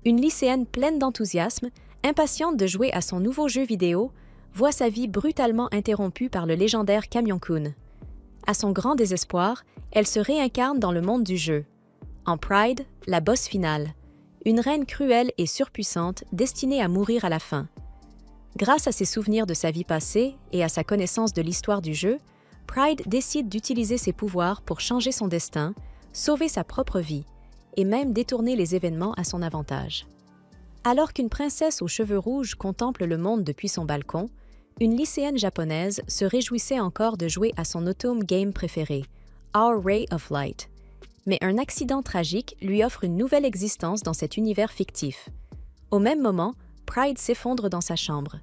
Une lycéenne pleine d'enthousiasme, impatiente de jouer à son nouveau jeu vidéo, voit sa vie brutalement interrompue par le légendaire Camion-kun. À son grand désespoir, elle se réincarne dans le monde du jeu. En Pride, la boss finale, une reine cruelle et surpuissante destinée à mourir à la fin. Grâce à ses souvenirs de sa vie passée et à sa connaissance de l'histoire du jeu, Pride décide d'utiliser ses pouvoirs pour changer son destin, sauver sa propre vie et même détourner les événements à son avantage. Alors qu'une princesse aux cheveux rouges contemple le monde depuis son balcon, une lycéenne japonaise se réjouissait encore de jouer à son automne game préféré, Our Ray of Light. Mais un accident tragique lui offre une nouvelle existence dans cet univers fictif. Au même moment, Pride s'effondre dans sa chambre.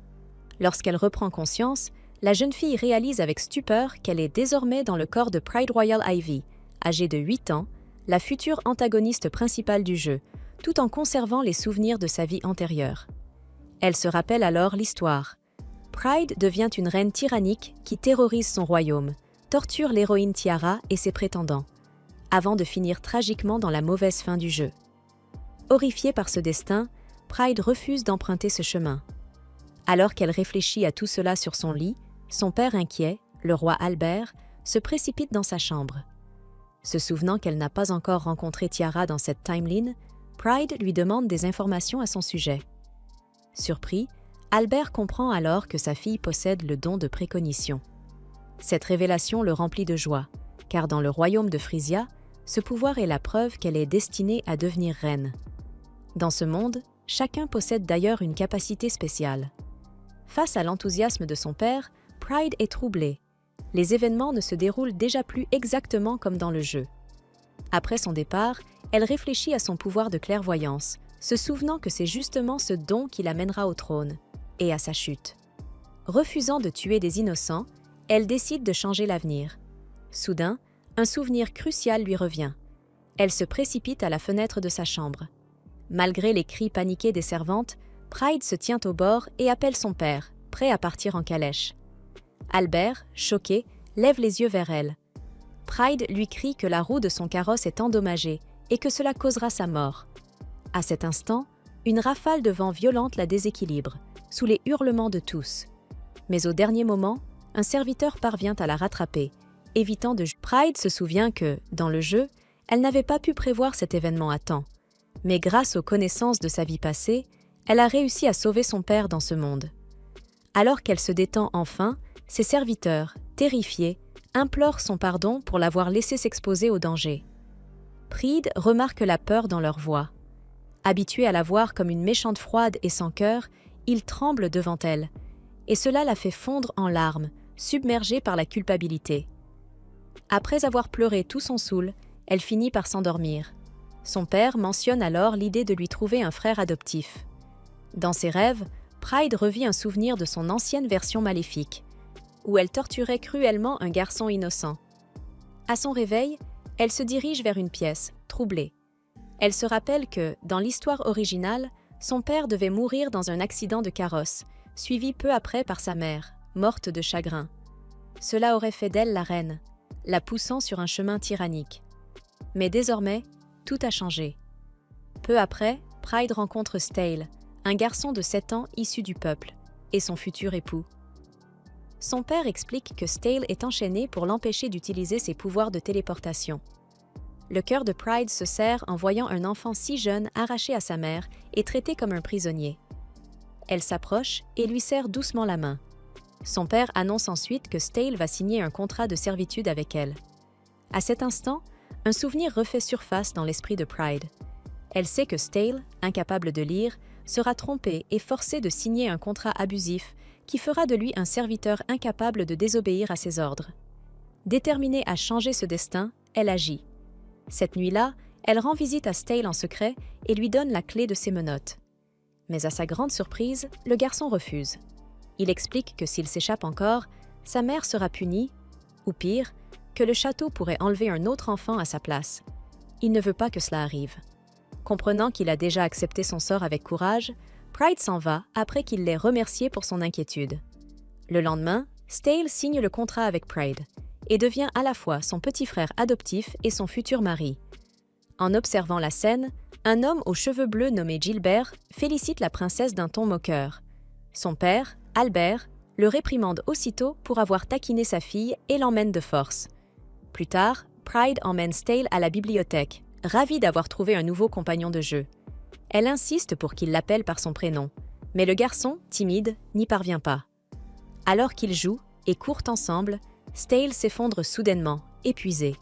Lorsqu'elle reprend conscience, la jeune fille réalise avec stupeur qu'elle est désormais dans le corps de Pride Royal Ivy, âgée de 8 ans, la future antagoniste principale du jeu, tout en conservant les souvenirs de sa vie antérieure. Elle se rappelle alors l'histoire. Pride devient une reine tyrannique qui terrorise son royaume, torture l'héroïne Tiara et ses prétendants, avant de finir tragiquement dans la mauvaise fin du jeu. Horrifiée par ce destin, Pride refuse d'emprunter ce chemin. Alors qu'elle réfléchit à tout cela sur son lit, son père inquiet, le roi Albert, se précipite dans sa chambre. Se souvenant qu'elle n'a pas encore rencontré Tiara dans cette timeline, Pride lui demande des informations à son sujet. Surpris, Albert comprend alors que sa fille possède le don de précognition. Cette révélation le remplit de joie, car dans le royaume de Frisia, ce pouvoir est la preuve qu'elle est destinée à devenir reine. Dans ce monde, chacun possède d'ailleurs une capacité spéciale. Face à l'enthousiasme de son père, Pride est troublée. Les événements ne se déroulent déjà plus exactement comme dans le jeu. Après son départ, elle réfléchit à son pouvoir de clairvoyance, se souvenant que c'est justement ce don qui l'amènera au trône, et à sa chute. Refusant de tuer des innocents, elle décide de changer l'avenir. Soudain, un souvenir crucial lui revient. Elle se précipite à la fenêtre de sa chambre. Malgré les cris paniqués des servantes, Pride se tient au bord et appelle son père, prêt à partir en calèche. Albert, choqué, lève les yeux vers elle. Pride lui crie que la roue de son carrosse est endommagée et que cela causera sa mort. À cet instant, une rafale de vent violente la déséquilibre, sous les hurlements de tous. Mais au dernier moment, un serviteur parvient à la rattraper, évitant de... Pride se souvient que, dans le jeu, elle n'avait pas pu prévoir cet événement à temps. Mais grâce aux connaissances de sa vie passée, elle a réussi à sauver son père dans ce monde. Alors qu'elle se détend enfin, ses serviteurs, terrifiés, implorent son pardon pour l'avoir laissé s'exposer au danger. Pride remarque la peur dans leur voix. Habitué à la voir comme une méchante froide et sans cœur, il tremble devant elle, et cela la fait fondre en larmes, submergée par la culpabilité. Après avoir pleuré tout son saoul, elle finit par s'endormir. Son père mentionne alors l'idée de lui trouver un frère adoptif. Dans ses rêves, Pride revit un souvenir de son ancienne version maléfique, où elle torturait cruellement un garçon innocent. À son réveil, elle se dirige vers une pièce, troublée. Elle se rappelle que, dans l'histoire originale, son père devait mourir dans un accident de carrosse, suivi peu après par sa mère, morte de chagrin. Cela aurait fait d'elle la reine, la poussant sur un chemin tyrannique. Mais désormais, tout a changé. Peu après, Pride rencontre Stale, un garçon de 7 ans issu du peuple, et son futur époux. Son père explique que Stale est enchaîné pour l'empêcher d'utiliser ses pouvoirs de téléportation. Le cœur de Pride se serre en voyant un enfant si jeune arraché à sa mère et traité comme un prisonnier. Elle s'approche et lui serre doucement la main. Son père annonce ensuite que Stale va signer un contrat de servitude avec elle. À cet instant, un souvenir refait surface dans l'esprit de Pride. Elle sait que Stale, incapable de lire, sera trompé et forcé de signer un contrat abusif qui fera de lui un serviteur incapable de désobéir à ses ordres. Déterminée à changer ce destin, elle agit. Cette nuit-là, elle rend visite à Stale en secret et lui donne la clé de ses menottes. Mais à sa grande surprise, le garçon refuse. Il explique que s'il s'échappe encore, sa mère sera punie, ou pire, que le château pourrait enlever un autre enfant à sa place. Il ne veut pas que cela arrive. Comprenant qu'il a déjà accepté son sort avec courage, Pride s'en va après qu'il l'ait remercié pour son inquiétude. Le lendemain, Stale signe le contrat avec Pride et devient à la fois son petit frère adoptif et son futur mari. En observant la scène, un homme aux cheveux bleus nommé Gilbert félicite la princesse d'un ton moqueur. Son père, Albert, le réprimande aussitôt pour avoir taquiné sa fille et l'emmène de force. Plus tard, Pride emmène Stale à la bibliothèque, ravie d'avoir trouvé un nouveau compagnon de jeu. Elle insiste pour qu'il l'appelle par son prénom, mais le garçon, timide, n'y parvient pas. Alors qu'ils jouent et courent ensemble, Stale s'effondre soudainement, épuisé.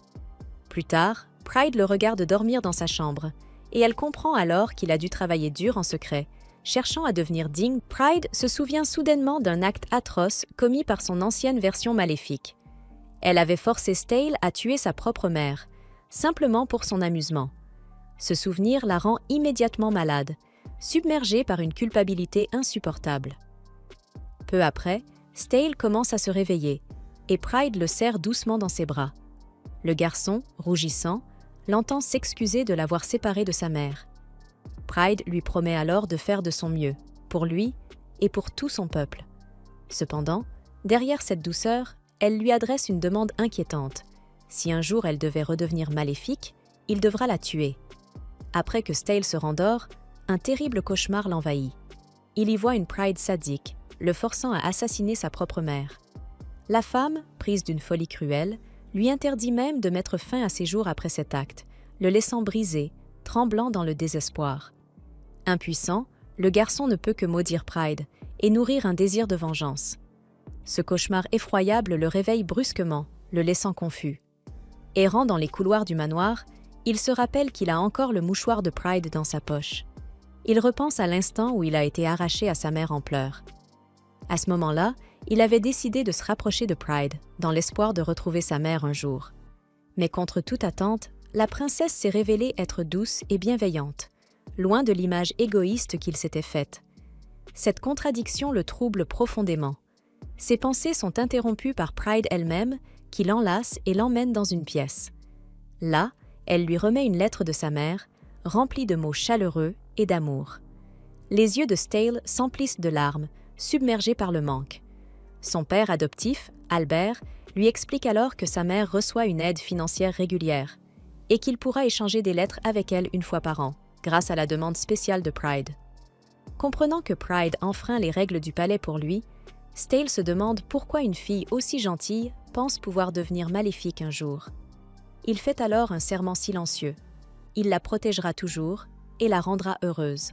Plus tard, Pride le regarde dormir dans sa chambre, et elle comprend alors qu'il a dû travailler dur en secret. Cherchant à devenir digne, Pride se souvient soudainement d'un acte atroce commis par son ancienne version maléfique. Elle avait forcé Stale à tuer sa propre mère, simplement pour son amusement. Ce souvenir la rend immédiatement malade, submergée par une culpabilité insupportable. Peu après, Stale commence à se réveiller, et Pride le serre doucement dans ses bras. Le garçon, rougissant, l'entend s'excuser de l'avoir séparé de sa mère. Pride lui promet alors de faire de son mieux, pour lui et pour tout son peuple. Cependant, derrière cette douceur, elle lui adresse une demande inquiétante. Si un jour elle devait redevenir maléfique, il devra la tuer. Après que Stale se rendort, un terrible cauchemar l'envahit. Il y voit une Pride sadique, le forçant à assassiner sa propre mère. La femme, prise d'une folie cruelle, lui interdit même de mettre fin à ses jours après cet acte, le laissant brisé, tremblant dans le désespoir. Impuissant, le garçon ne peut que maudire Pride et nourrir un désir de vengeance. Ce cauchemar effroyable le réveille brusquement, le laissant confus. Errant dans les couloirs du manoir, il se rappelle qu'il a encore le mouchoir de Pride dans sa poche. Il repense à l'instant où il a été arraché à sa mère en pleurs. À ce moment-là, il avait décidé de se rapprocher de Pride, dans l'espoir de retrouver sa mère un jour. Mais contre toute attente, la princesse s'est révélée être douce et bienveillante, loin de l'image égoïste qu'il s'était faite. Cette contradiction le trouble profondément. Ses pensées sont interrompues par Pride elle-même, qui l'enlace et l'emmène dans une pièce. Là, elle lui remet une lettre de sa mère, remplie de mots chaleureux et d'amour. Les yeux de Stale s'emplissent de larmes, submergés par le manque. Son père adoptif, Albert, lui explique alors que sa mère reçoit une aide financière régulière et qu'il pourra échanger des lettres avec elle une fois par an, grâce à la demande spéciale de Pride. Comprenant que Pride enfreint les règles du palais pour lui, Stale se demande pourquoi une fille aussi gentille pense pouvoir devenir maléfique un jour. Il fait alors un serment silencieux. Il la protégera toujours et la rendra heureuse.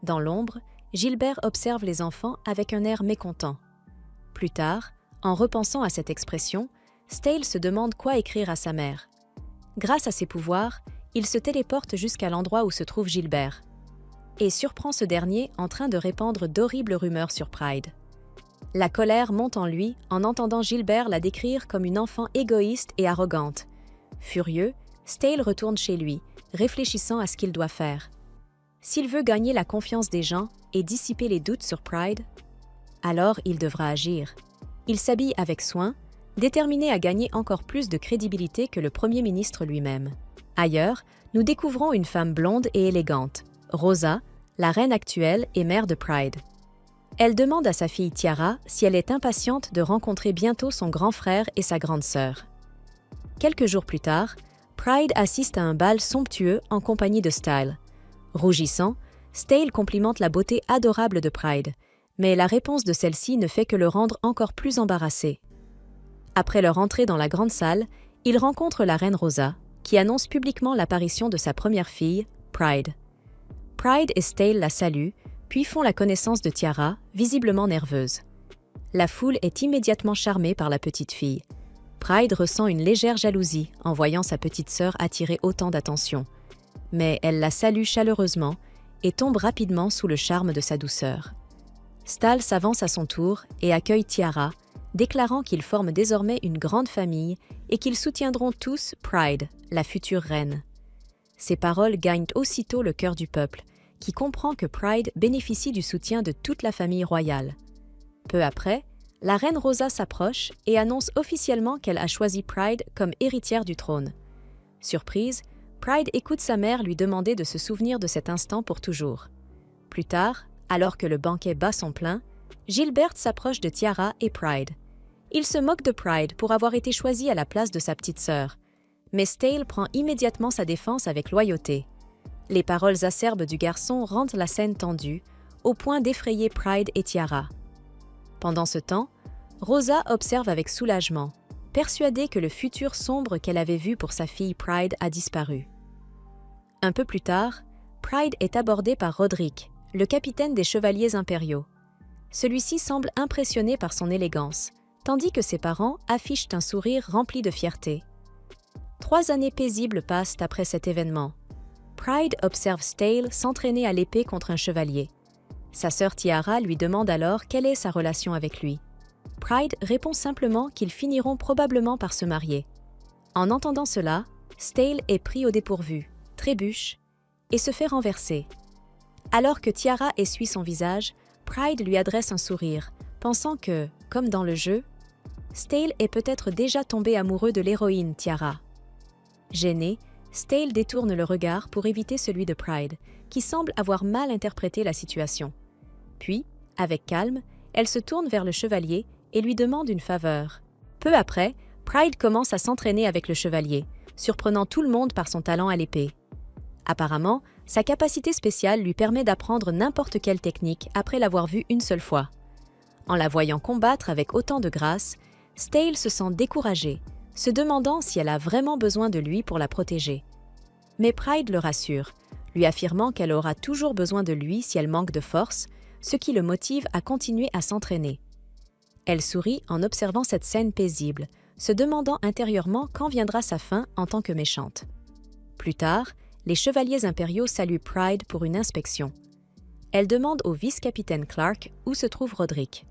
Dans l'ombre, Gilbert observe les enfants avec un air mécontent. Plus tard, en repensant à cette expression, Stale se demande quoi écrire à sa mère. Grâce à ses pouvoirs, il se téléporte jusqu'à l'endroit où se trouve Gilbert et surprend ce dernier en train de répandre d'horribles rumeurs sur Pride. La colère monte en lui en entendant Gilbert la décrire comme une enfant égoïste et arrogante. Furieux, Stale retourne chez lui, réfléchissant à ce qu'il doit faire. S'il veut gagner la confiance des gens et dissiper les doutes sur Pride, alors il devra agir. Il s'habille avec soin, déterminé à gagner encore plus de crédibilité que le Premier ministre lui-même. Ailleurs, nous découvrons une femme blonde et élégante, Rosa, la reine actuelle et mère de Pride. Elle demande à sa fille Tiara si elle est impatiente de rencontrer bientôt son grand frère et sa grande sœur. Quelques jours plus tard, Pride assiste à un bal somptueux en compagnie de Stale. Rougissant, Stale complimente la beauté adorable de Pride, mais la réponse de celle-ci ne fait que le rendre encore plus embarrassé. Après leur entrée dans la grande salle, il rencontre la reine Rosa, qui annonce publiquement l'apparition de sa première fille, Pride. Pride et Stale la saluent, puis font la connaissance de Tiara, visiblement nerveuse. La foule est immédiatement charmée par la petite fille. Pride ressent une légère jalousie en voyant sa petite sœur attirer autant d'attention, mais elle la salue chaleureusement et tombe rapidement sous le charme de sa douceur. Stale s'avance à son tour et accueille Tiara, déclarant qu'ils forment désormais une grande famille et qu'ils soutiendront tous Pride, la future reine. Ces paroles gagnent aussitôt le cœur du peuple, qui comprend que Pride bénéficie du soutien de toute la famille royale. Peu après, la reine Rosa s'approche et annonce officiellement qu'elle a choisi Pride comme héritière du trône. Surprise, Pride écoute sa mère lui demander de se souvenir de cet instant pour toujours. Plus tard, alors que le banquet bat son plein, Gilbert s'approche de Tiara et Pride. Il se moque de Pride pour avoir été choisie à la place de sa petite sœur, Mais Stale prend immédiatement sa défense avec loyauté. Les paroles acerbes du garçon rendent la scène tendue, au point d'effrayer Pride et Tiara. Pendant ce temps, Rosa observe avec soulagement, persuadée que le futur sombre qu'elle avait vu pour sa fille Pride a disparu. Un peu plus tard, Pride est abordé par Roderick, le capitaine des Chevaliers impériaux. Celui-ci semble impressionné par son élégance, tandis que ses parents affichent un sourire rempli de fierté. 3 années paisibles passent après cet événement. Pride observe Stale s'entraîner à l'épée contre un chevalier. Sa sœur Tiara lui demande alors quelle est sa relation avec lui. Pride répond simplement qu'ils finiront probablement par se marier. En entendant cela, Stale est pris au dépourvu, trébuche et se fait renverser. Alors que Tiara essuie son visage, Pride lui adresse un sourire, pensant que, comme dans le jeu, Stale est peut-être déjà tombé amoureux de l'héroïne Tiara. Gêné, Stale détourne le regard pour éviter celui de Pride, qui semble avoir mal interprété la situation. Puis, avec calme, elle se tourne vers le chevalier et lui demande une faveur. Peu après, Pride commence à s'entraîner avec le chevalier, surprenant tout le monde par son talent à l'épée. Apparemment, sa capacité spéciale lui permet d'apprendre n'importe quelle technique après l'avoir vue une seule fois. En la voyant combattre avec autant de grâce, Stale se sent découragée, se demandant si elle a vraiment besoin de lui pour la protéger. Mais Pride le rassure, lui affirmant qu'elle aura toujours besoin de lui si elle manque de force, ce qui le motive à continuer à s'entraîner. Elle sourit en observant cette scène paisible, se demandant intérieurement quand viendra sa fin en tant que méchante. Plus tard, les chevaliers impériaux saluent Pride pour une inspection. Elle demande au vice-capitaine Clark où se trouve Roderick.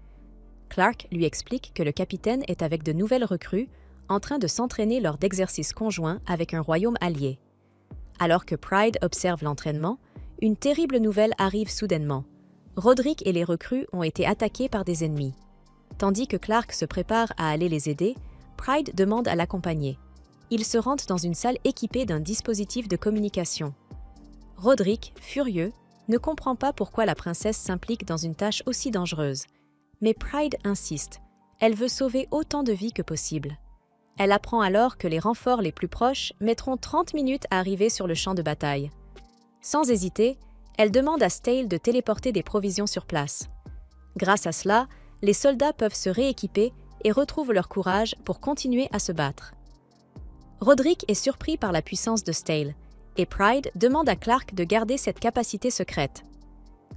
Clark lui explique que le capitaine est avec de nouvelles recrues, en train de s'entraîner lors d'exercices conjoints avec un royaume allié. Alors que Pride observe l'entraînement, une terrible nouvelle arrive soudainement. Roderick et les recrues ont été attaqués par des ennemis. Tandis que Clark se prépare à aller les aider, Pride demande à l'accompagner. Ils se rendent dans une salle équipée d'un dispositif de communication. Roderick, furieux, ne comprend pas pourquoi la princesse s'implique dans une tâche aussi dangereuse. Mais Pride insiste. Elle veut sauver autant de vies que possible. Elle apprend alors que les renforts les plus proches mettront 30 minutes à arriver sur le champ de bataille. Sans hésiter, elle demande à Stale de téléporter des provisions sur place. Grâce à cela, les soldats peuvent se rééquiper et retrouvent leur courage pour continuer à se battre. Roderick est surpris par la puissance de Stale, et Pride demande à Clark de garder cette capacité secrète.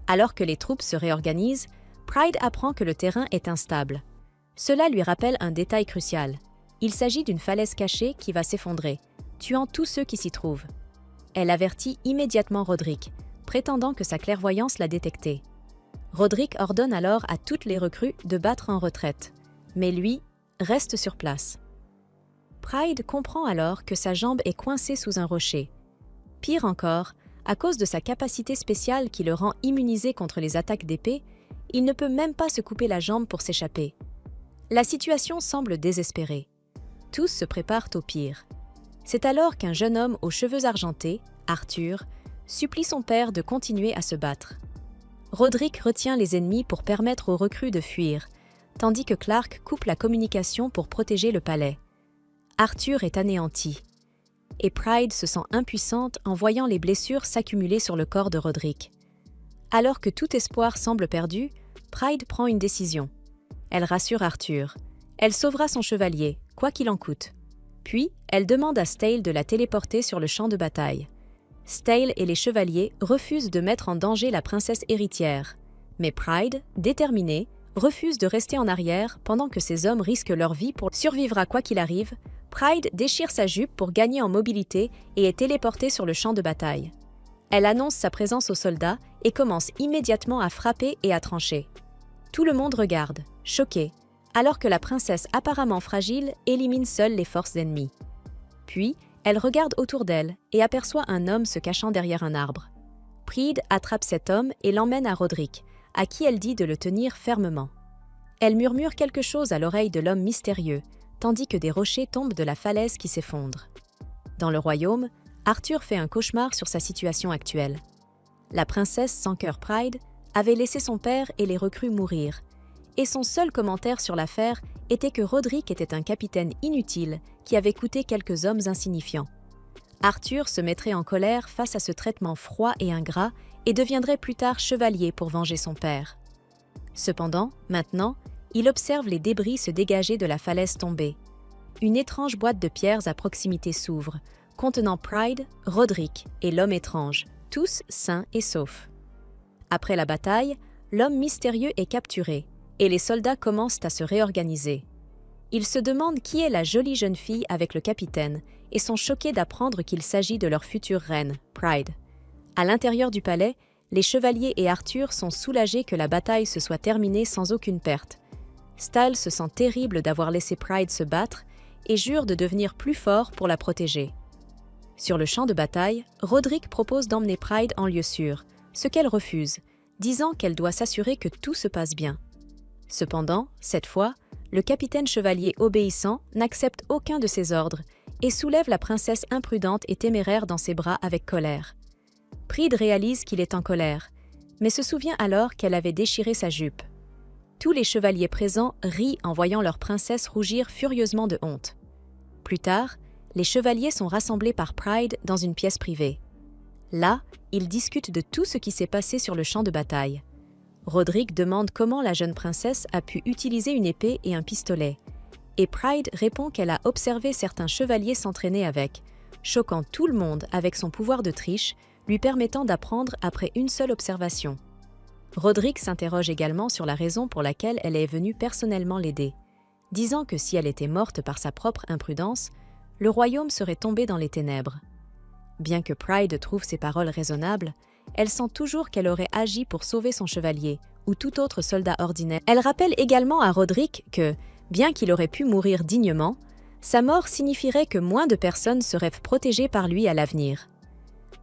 Alors que les troupes se réorganisent, Pride apprend que le terrain est instable. Cela lui rappelle un détail crucial. Il s'agit d'une falaise cachée qui va s'effondrer, tuant tous ceux qui s'y trouvent. Elle avertit immédiatement Roderick, prétendant que sa clairvoyance l'a détecté. Roderick ordonne alors à toutes les recrues de battre en retraite, mais lui reste sur place. Pride comprend alors que sa jambe est coincée sous un rocher. Pire encore, à cause de sa capacité spéciale qui le rend immunisé contre les attaques d'épée, il ne peut même pas se couper la jambe pour s'échapper. La situation semble désespérée. Tous se préparent au pire. C'est alors qu'un jeune homme aux cheveux argentés, Arthur, supplie son père de continuer à se battre. Roderick retient les ennemis pour permettre aux recrues de fuir, tandis que Clark coupe la communication pour protéger le palais. Arthur est anéanti, et Pride se sent impuissante en voyant les blessures s'accumuler sur le corps de Roderick. Alors que tout espoir semble perdu, Pride prend une décision. Elle rassure Arthur. Elle sauvera son chevalier, quoi qu'il en coûte. Puis, elle demande à Stale de la téléporter sur le champ de bataille. Stale et les chevaliers refusent de mettre en danger la princesse héritière, mais Pride, déterminée, refuse de rester en arrière pendant que ces hommes risquent leur vie pour survivre quoi qu'il arrive. Pride déchire sa jupe pour gagner en mobilité et est téléportée sur le champ de bataille. Elle annonce sa présence aux soldats et commence immédiatement à frapper et à trancher. Tout le monde regarde, choqué, alors que la princesse apparemment fragile élimine seule les forces ennemies. Puis, elle regarde autour d'elle et aperçoit un homme se cachant derrière un arbre. Pride attrape cet homme et l'emmène à Roderick, à qui elle dit de le tenir fermement. Elle murmure quelque chose à l'oreille de l'homme mystérieux, tandis que des rochers tombent de la falaise qui s'effondre. Dans le royaume, Arthur fait un cauchemar sur sa situation actuelle. La princesse sans cœur Pride avait laissé son père et les recrues mourir, et son seul commentaire sur l'affaire était que Roderick était un capitaine inutile qui avait coûté quelques hommes insignifiants. Arthur se mettrait en colère face à ce traitement froid et ingrat et deviendrait plus tard chevalier pour venger son père. Cependant, maintenant, il observe les débris se dégager de la falaise tombée. Une étrange boîte de pierres à proximité s'ouvre, contenant Pride, Roderick et l'homme étrange, tous sains et saufs. Après la bataille, l'homme mystérieux est capturé et les soldats commencent à se réorganiser. Ils se demandent qui est la jolie jeune fille avec le capitaine et sont choqués d'apprendre qu'il s'agit de leur future reine, Pride. À l'intérieur du palais, les chevaliers et Arthur sont soulagés que la bataille se soit terminée sans aucune perte. Style se sent terrible d'avoir laissé Pride se battre et jure de devenir plus fort pour la protéger. Sur le champ de bataille, Roderick propose d'emmener Pride en lieu sûr, ce qu'elle refuse, disant qu'elle doit s'assurer que tout se passe bien. Cependant, cette fois, le capitaine chevalier obéissant n'accepte aucun de ses ordres et soulève la princesse imprudente et téméraire dans ses bras avec colère. Pride réalise qu'il est en colère, mais se souvient alors qu'elle avait déchiré sa jupe. Tous les chevaliers présents rient en voyant leur princesse rougir furieusement de honte. Plus tard, les chevaliers sont rassemblés par Pride dans une pièce privée. Là, ils discutent de tout ce qui s'est passé sur le champ de bataille. Roderick demande comment la jeune princesse a pu utiliser une épée et un pistolet, et Pride répond qu'elle a observé certains chevaliers s'entraîner avec, choquant tout le monde avec son pouvoir de triche, lui permettant d'apprendre après une seule observation. Roderick s'interroge également sur la raison pour laquelle elle est venue personnellement l'aider, disant que si elle était morte par sa propre imprudence, le royaume serait tombé dans les ténèbres. Bien que Pride trouve ces paroles raisonnables, elle sent toujours qu'elle aurait agi pour sauver son chevalier ou tout autre soldat ordinaire. Elle rappelle également à Roderick que, bien qu'il aurait pu mourir dignement, sa mort signifierait que moins de personnes seraient protégées par lui à l'avenir.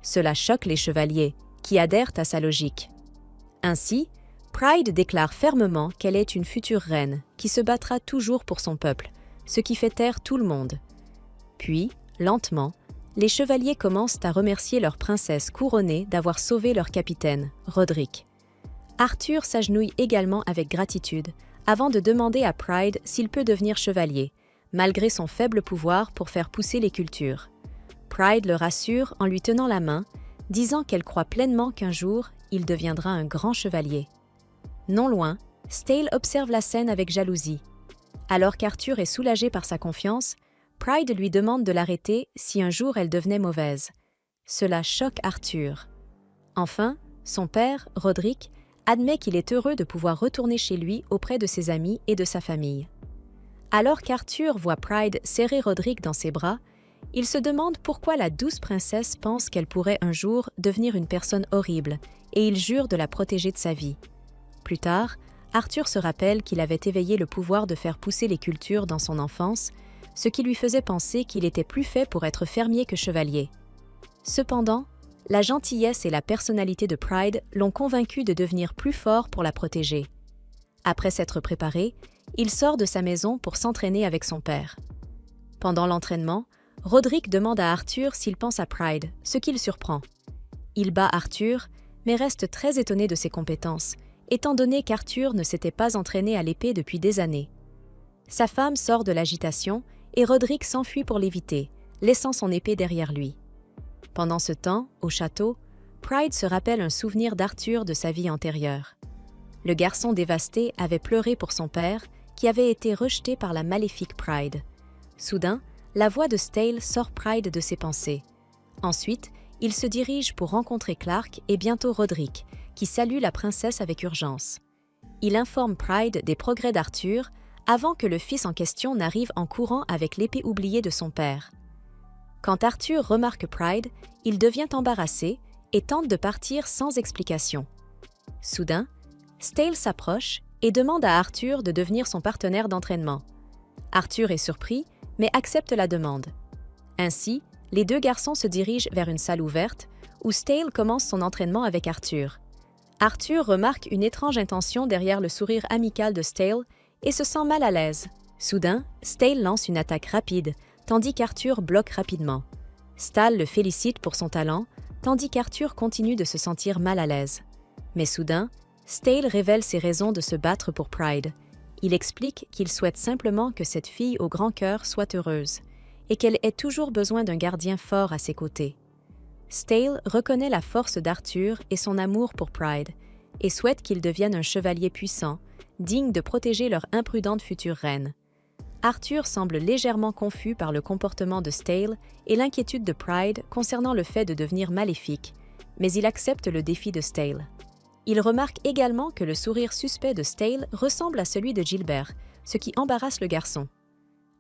Cela choque les chevaliers, qui adhèrent à sa logique. Ainsi, Pride déclare fermement qu'elle est une future reine qui se battra toujours pour son peuple, ce qui fait taire tout le monde. Puis, lentement, les chevaliers commencent à remercier leur princesse couronnée d'avoir sauvé leur capitaine, Roderick. Arthur s'agenouille également avec gratitude, avant de demander à Pride s'il peut devenir chevalier, malgré son faible pouvoir pour faire pousser les cultures. Pride le rassure en lui tenant la main, disant qu'elle croit pleinement qu'un jour, il deviendra un grand chevalier. Non loin, Stale observe la scène avec jalousie. Alors qu'Arthur est soulagé par sa confiance, Pride lui demande de l'arrêter si un jour elle devenait mauvaise. Cela choque Arthur. Enfin, son père, Roderick, admet qu'il est heureux de pouvoir retourner chez lui auprès de ses amis et de sa famille. Alors qu'Arthur voit Pride serrer Roderick dans ses bras, il se demande pourquoi la douce princesse pense qu'elle pourrait un jour devenir une personne horrible et il jure de la protéger de sa vie. Plus tard, Arthur se rappelle qu'il avait éveillé le pouvoir de faire pousser les cultures dans son enfance, ce qui lui faisait penser qu'il était plus fait pour être fermier que chevalier. Cependant, la gentillesse et la personnalité de Pride l'ont convaincu de devenir plus fort pour la protéger. Après s'être préparé, il sort de sa maison pour s'entraîner avec son père. Pendant l'entraînement, Roderick demande à Arthur s'il pense à Pride, ce qui le surprend. Il bat Arthur, mais reste très étonné de ses compétences, étant donné qu'Arthur ne s'était pas entraîné à l'épée depuis des années. Sa femme sort de l'agitation et Roderick s'enfuit pour l'éviter, laissant son épée derrière lui. Pendant ce temps, au château, Pride se rappelle un souvenir d'Arthur de sa vie antérieure. Le garçon dévasté avait pleuré pour son père, qui avait été rejeté par la maléfique Pride. Soudain, la voix de Stale sort Pride de ses pensées. Ensuite, il se dirige pour rencontrer Clark et bientôt Roderick, qui salue la princesse avec urgence. Il informe Pride des progrès d'Arthur avant que le fils en question n'arrive en courant avec l'épée oubliée de son père. Quand Arthur remarque Pride, il devient embarrassé et tente de partir sans explication. Soudain, Stale s'approche et demande à Arthur de devenir son partenaire d'entraînement. Arthur est surpris, mais accepte la demande. Ainsi, les deux garçons se dirigent vers une salle ouverte où Stale commence son entraînement avec Arthur. Arthur remarque une étrange intention derrière le sourire amical de Stale et se sent mal à l'aise. Soudain, Stale lance une attaque rapide, tandis qu'Arthur bloque rapidement. Stale le félicite pour son talent, tandis qu'Arthur continue de se sentir mal à l'aise. Mais soudain, Stale révèle ses raisons de se battre pour Pride. Il explique qu'il souhaite simplement que cette fille au grand cœur soit heureuse et qu'elle ait toujours besoin d'un gardien fort à ses côtés. Stale reconnaît la force d'Arthur et son amour pour Pride et souhaite qu'il devienne un chevalier puissant, digne de protéger leur imprudente future reine. Arthur semble légèrement confus par le comportement de Stale et l'inquiétude de Pride concernant le fait de devenir maléfique, mais il accepte le défi de Stale. Il remarque également que le sourire suspect de Stale ressemble à celui de Gilbert, ce qui embarrasse le garçon.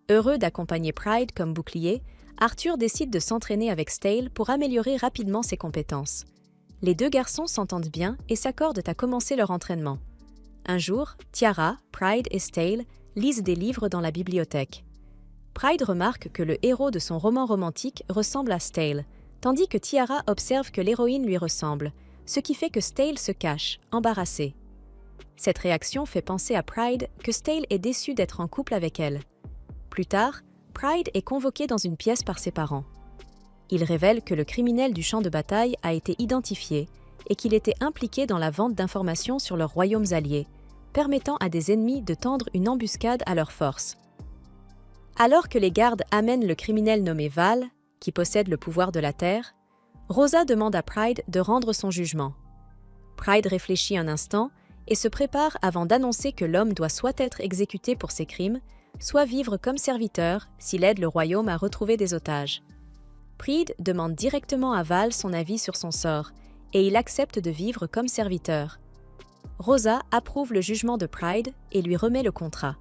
Heureux d'accompagner Pride comme bouclier, Arthur décide de s'entraîner avec Stale pour améliorer rapidement ses compétences. Les deux garçons s'entendent bien et s'accordent à commencer leur entraînement. Un jour, Tiara, Pride et Stale lisent des livres dans la bibliothèque. Pride remarque que le héros de son roman romantique ressemble à Stale, tandis que Tiara observe que l'héroïne lui ressemble, ce qui fait que Stale se cache, embarrassé. Cette réaction fait penser à Pride que Stale est déçu d'être en couple avec elle. Plus tard, Pride est convoqué dans une pièce par ses parents. Il révèle que le criminel du champ de bataille a été identifié et qu'il était impliqué dans la vente d'informations sur leurs royaumes alliés, permettant à des ennemis de tendre une embuscade à leurs forces. Alors que les gardes amènent le criminel nommé Val, qui possède le pouvoir de la Terre, Rosa demande à Pride de rendre son jugement. Pride réfléchit un instant et se prépare avant d'annoncer que l'homme doit soit être exécuté pour ses crimes, soit vivre comme serviteur s'il aide le royaume à retrouver des otages. Pride demande directement à Val son avis sur son sort, et il accepte de vivre comme serviteur. Rosa approuve le jugement de Pride et lui remet le contrat.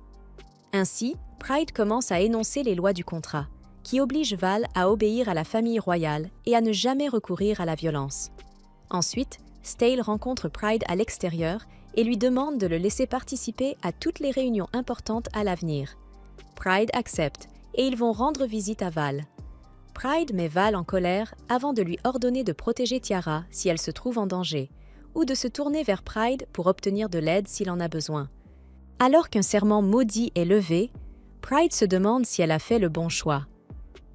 Ainsi, Pride commence à énoncer les lois du contrat, qui obligent Val à obéir à la famille royale et à ne jamais recourir à la violence. Ensuite, Stale rencontre Pride à l'extérieur et lui demande de le laisser participer à toutes les réunions importantes à l'avenir. Pride accepte et ils vont rendre visite à Val. Pride met Val en colère avant de lui ordonner de protéger Tiara si elle se trouve en danger, ou de se tourner vers Pride pour obtenir de l'aide s'il en a besoin. Alors qu'un serment maudit est levé, Pride se demande si elle a fait le bon choix.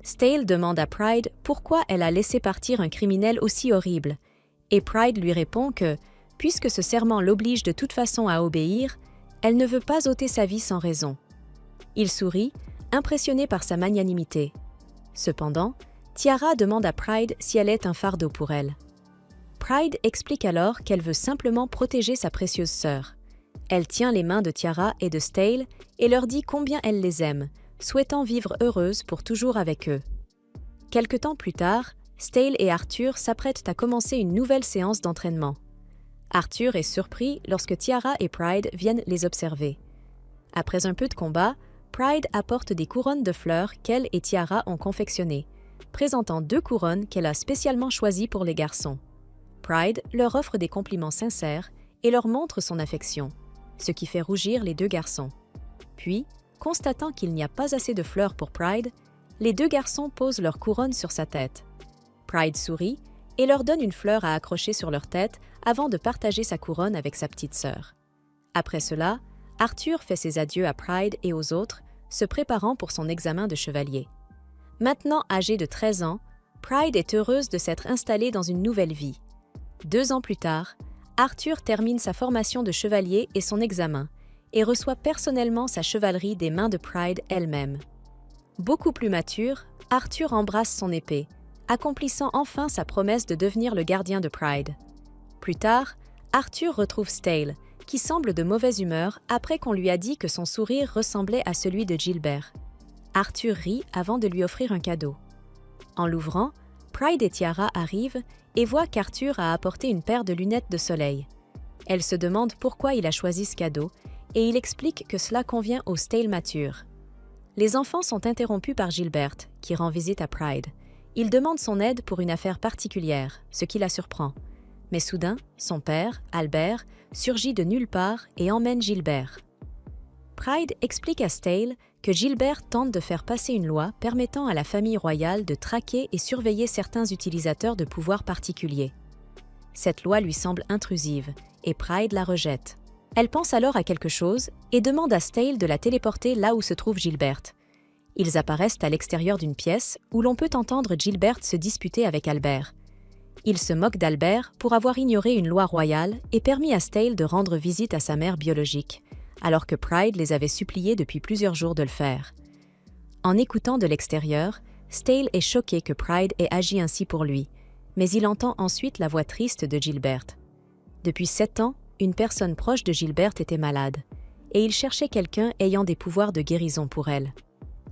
Stale demande à Pride pourquoi elle a laissé partir un criminel aussi horrible, et Pride lui répond que, puisque ce serment l'oblige de toute façon à obéir, elle ne veut pas ôter sa vie sans raison. Il sourit, impressionné par sa magnanimité. Cependant, Tiara demande à Pride si elle est un fardeau pour elle. Pride explique alors qu'elle veut simplement protéger sa précieuse sœur. Elle tient les mains de Tiara et de Stale et leur dit combien elle les aime, souhaitant vivre heureuse pour toujours avec eux. Quelque temps plus tard, Stale et Arthur s'apprêtent à commencer une nouvelle séance d'entraînement. Arthur est surpris lorsque Tiara et Pride viennent les observer. Après un peu de combat, Pride apporte des couronnes de fleurs qu'elle et Tiara ont confectionnées, présentant 2 couronnes qu'elle a spécialement choisies pour les garçons. Pride leur offre des compliments sincères et leur montre son affection, ce qui fait rougir les 2 garçons. Puis, constatant qu'il n'y a pas assez de fleurs pour Pride, les 2 garçons posent leur couronne sur sa tête. Pride sourit et leur donne une fleur à accrocher sur leur tête avant de partager sa couronne avec sa petite sœur. Après cela, Arthur fait ses adieux à Pride et aux autres, se préparant pour son examen de chevalier. Maintenant âgée de 13 ans, Pride est heureuse de s'être installée dans une nouvelle vie. 2 ans plus tard, Arthur termine sa formation de chevalier et son examen, et reçoit personnellement sa chevalerie des mains de Pride elle-même. Beaucoup plus mature, Arthur embrasse son épée, accomplissant enfin sa promesse de devenir le gardien de Pride. Plus tard, Arthur retrouve Stale, qui semble de mauvaise humeur après qu'on lui a dit que son sourire ressemblait à celui de Gilbert. Arthur rit avant de lui offrir un cadeau. En l'ouvrant, Pride et Tiara arrivent et voient qu'Arthur a apporté une paire de lunettes de soleil. Elle se demande pourquoi il a choisi ce cadeau et il explique que cela convient au Stale mature. Les enfants sont interrompus par Gilbert, qui rend visite à Pride. Il demande son aide pour une affaire particulière, ce qui la surprend. Mais soudain, son père, Albert, surgit de nulle part et emmène Gilbert. Pride explique à Stale que Gilbert tente de faire passer une loi permettant à la famille royale de traquer et surveiller certains utilisateurs de pouvoirs particuliers. Cette loi lui semble intrusive et Pride la rejette. Elle pense alors à quelque chose et demande à Stale de la téléporter là où se trouve Gilbert. Ils apparaissent à l'extérieur d'une pièce où l'on peut entendre Gilbert se disputer avec Albert. Il se moque d'Albert pour avoir ignoré une loi royale et permis à Stale de rendre visite à sa mère biologique, alors que Pride les avait suppliés depuis plusieurs jours de le faire. En écoutant de l'extérieur, Stale est choqué que Pride ait agi ainsi pour lui, mais il entend ensuite la voix triste de Gilbert. Depuis 7 ans, une personne proche de Gilbert était malade, et il cherchait quelqu'un ayant des pouvoirs de guérison pour elle.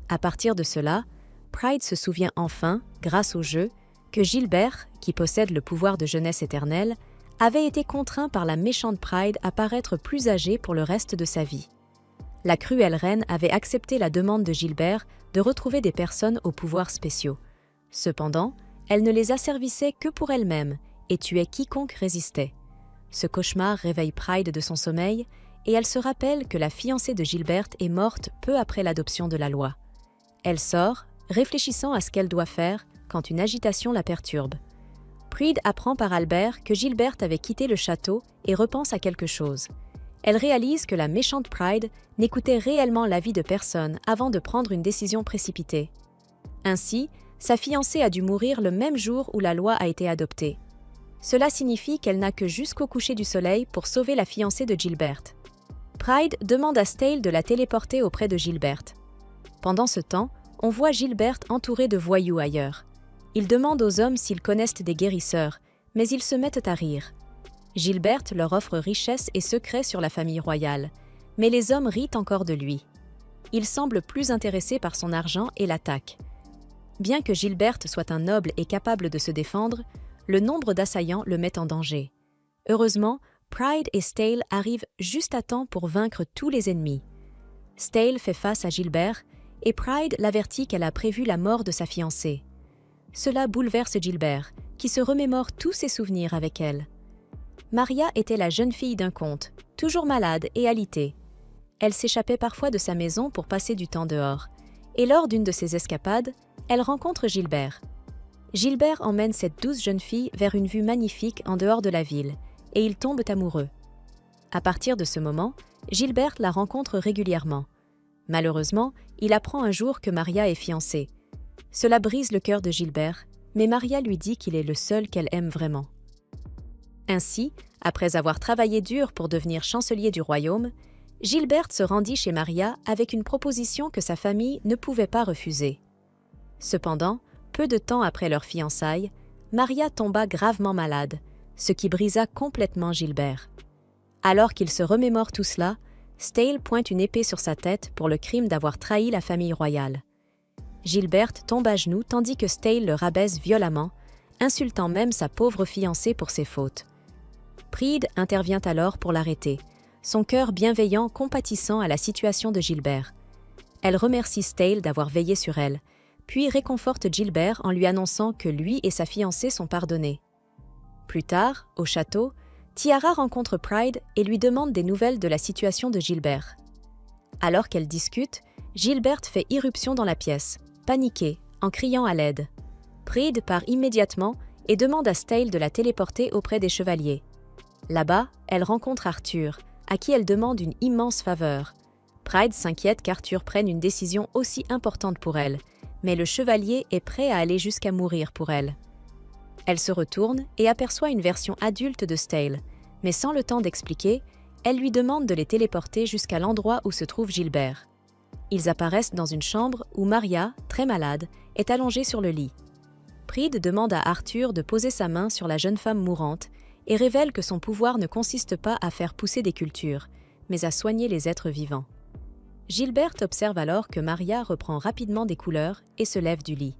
À partir de cela, Pride se souvient enfin, grâce au jeu, que Gilbert, qui possède le pouvoir de jeunesse éternelle, avait été contraint par la méchante Pride à paraître plus âgé pour le reste de sa vie. La cruelle reine avait accepté la demande de Gilbert de retrouver des personnes aux pouvoirs spéciaux. Cependant, elle ne les asservissait que pour elle-même et tuait quiconque résistait. Ce cauchemar réveille Pride de son sommeil et elle se rappelle que la fiancée de Gilbert est morte peu après l'adoption de la loi. Elle sort, réfléchissant à ce qu'elle doit faire quand une agitation la perturbe. Pride apprend par Albert que Gilbert avait quitté le château et repense à quelque chose. Elle réalise que la méchante Pride n'écoutait réellement l'avis de personne avant de prendre une décision précipitée. Ainsi, sa fiancée a dû mourir le même jour où la loi a été adoptée. Cela signifie qu'elle n'a que jusqu'au coucher du soleil pour sauver la fiancée de Gilbert. Pride demande à Stale de la téléporter auprès de Gilbert. Pendant ce temps, on voit Gilbert entouré de voyous ailleurs. Il demande aux hommes s'ils connaissent des guérisseurs, mais ils se mettent à rire. Gilbert leur offre richesse et secrets sur la famille royale, mais les hommes rient encore de lui. Il semble plus intéressé par son argent et l'attaque. Bien que Gilbert soit un noble et capable de se défendre, le nombre d'assaillants le met en danger. Heureusement, Pride et Stale arrivent juste à temps pour vaincre tous les ennemis. Stale fait face à Gilbert et Pride l'avertit qu'elle a prévu la mort de sa fiancée. Cela bouleverse Gilbert, qui se remémore tous ses souvenirs avec elle. Maria était la jeune fille d'un conte, toujours malade et alitée. Elle s'échappait parfois de sa maison pour passer du temps dehors, et lors d'une de ses escapades, elle rencontre Gilbert. Gilbert emmène cette douce jeune fille vers une vue magnifique en dehors de la ville, et ils tombent amoureux. À partir de ce moment, Gilbert la rencontre régulièrement. Malheureusement, il apprend un jour que Maria est fiancée. Cela brise le cœur de Gilbert, mais Maria lui dit qu'il est le seul qu'elle aime vraiment. Ainsi, après avoir travaillé dur pour devenir chancelier du royaume, Gilbert se rendit chez Maria avec une proposition que sa famille ne pouvait pas refuser. Cependant, peu de temps après leur fiançailles, Maria tomba gravement malade, ce qui brisa complètement Gilbert. Alors qu'il se remémore tout cela, Stale pointe une épée sur sa tête pour le crime d'avoir trahi la famille royale. Gilbert tombe à genoux tandis que Stale le rabaisse violemment, insultant même sa pauvre fiancée pour ses fautes. Pride intervient alors pour l'arrêter, son cœur bienveillant compatissant à la situation de Gilbert. Elle remercie Stale d'avoir veillé sur elle, puis réconforte Gilbert en lui annonçant que lui et sa fiancée sont pardonnés. Plus tard, au château, Tiara rencontre Pride et lui demande des nouvelles de la situation de Gilbert. Alors qu'elle discute, Gilbert fait irruption dans la pièce, paniqué, en criant à l'aide. Pride part immédiatement et demande à Stale de la téléporter auprès des chevaliers. Là-bas, elle rencontre Arthur, à qui elle demande une immense faveur. Pride s'inquiète qu'Arthur prenne une décision aussi importante pour elle, mais le chevalier est prêt à aller jusqu'à mourir pour elle. Elle se retourne et aperçoit une version adulte de Stale, mais sans le temps d'expliquer, elle lui demande de les téléporter jusqu'à l'endroit où se trouve Gilbert. Ils apparaissent dans une chambre où Maria, très malade, est allongée sur le lit. Pride demande à Arthur de poser sa main sur la jeune femme mourante et révèle que son pouvoir ne consiste pas à faire pousser des cultures, mais à soigner les êtres vivants. Gilbert observe alors que Maria reprend rapidement des couleurs et se lève du lit.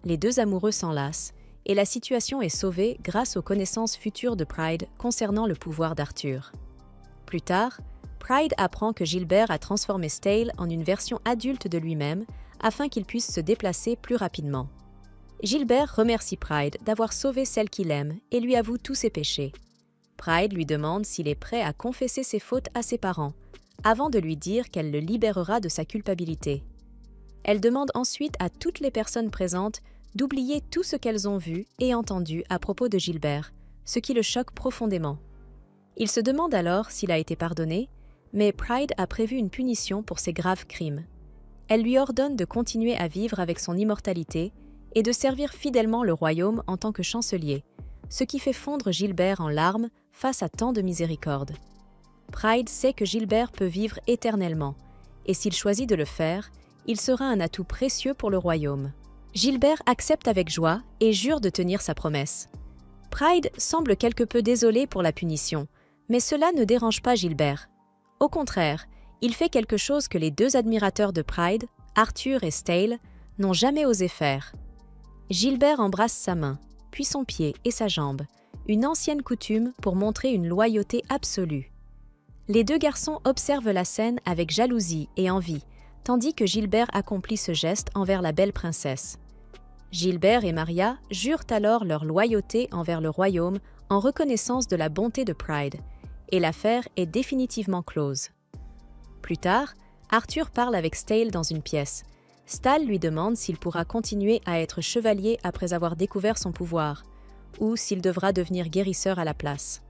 Les deux amoureux s'enlacent, et la situation est sauvée grâce aux connaissances futures de Pride concernant le pouvoir d'Arthur. Plus tard, Pride apprend que Gilbert a transformé Stale en une version adulte de lui-même afin qu'il puisse se déplacer plus rapidement. Gilbert remercie Pride d'avoir sauvé celle qu'il aime et lui avoue tous ses péchés. Pride lui demande s'il est prêt à confesser ses fautes à ses parents, avant de lui dire qu'elle le libérera de sa culpabilité. Elle demande ensuite à toutes les personnes présentes d'oublier tout ce qu'elles ont vu et entendu à propos de Gilbert, ce qui le choque profondément. Il se demande alors s'il a été pardonné, mais Pride a prévu une punition pour ses graves crimes. Elle lui ordonne de continuer à vivre avec son immortalité et de servir fidèlement le royaume en tant que chancelier, ce qui fait fondre Gilbert en larmes face à tant de miséricorde. Pride sait que Gilbert peut vivre éternellement, et s'il choisit de le faire, il sera un atout précieux pour le royaume. Gilbert accepte avec joie et jure de tenir sa promesse. Pride semble quelque peu désolé pour la punition, mais cela ne dérange pas Gilbert. Au contraire, il fait quelque chose que les deux admirateurs de Pride, Arthur et Stale, n'ont jamais osé faire. Gilbert embrasse sa main, puis son pied et sa jambe, une ancienne coutume pour montrer une loyauté absolue. Les deux garçons observent la scène avec jalousie et envie, tandis que Gilbert accomplit ce geste envers la belle princesse. Gilbert et Maria jurent alors leur loyauté envers le royaume en reconnaissance de la bonté de Pride, et l'affaire est définitivement close. Plus tard, Arthur parle avec Stale dans une pièce. Stale lui demande s'il pourra continuer à être chevalier après avoir découvert son pouvoir, ou s'il devra devenir guérisseur à la place.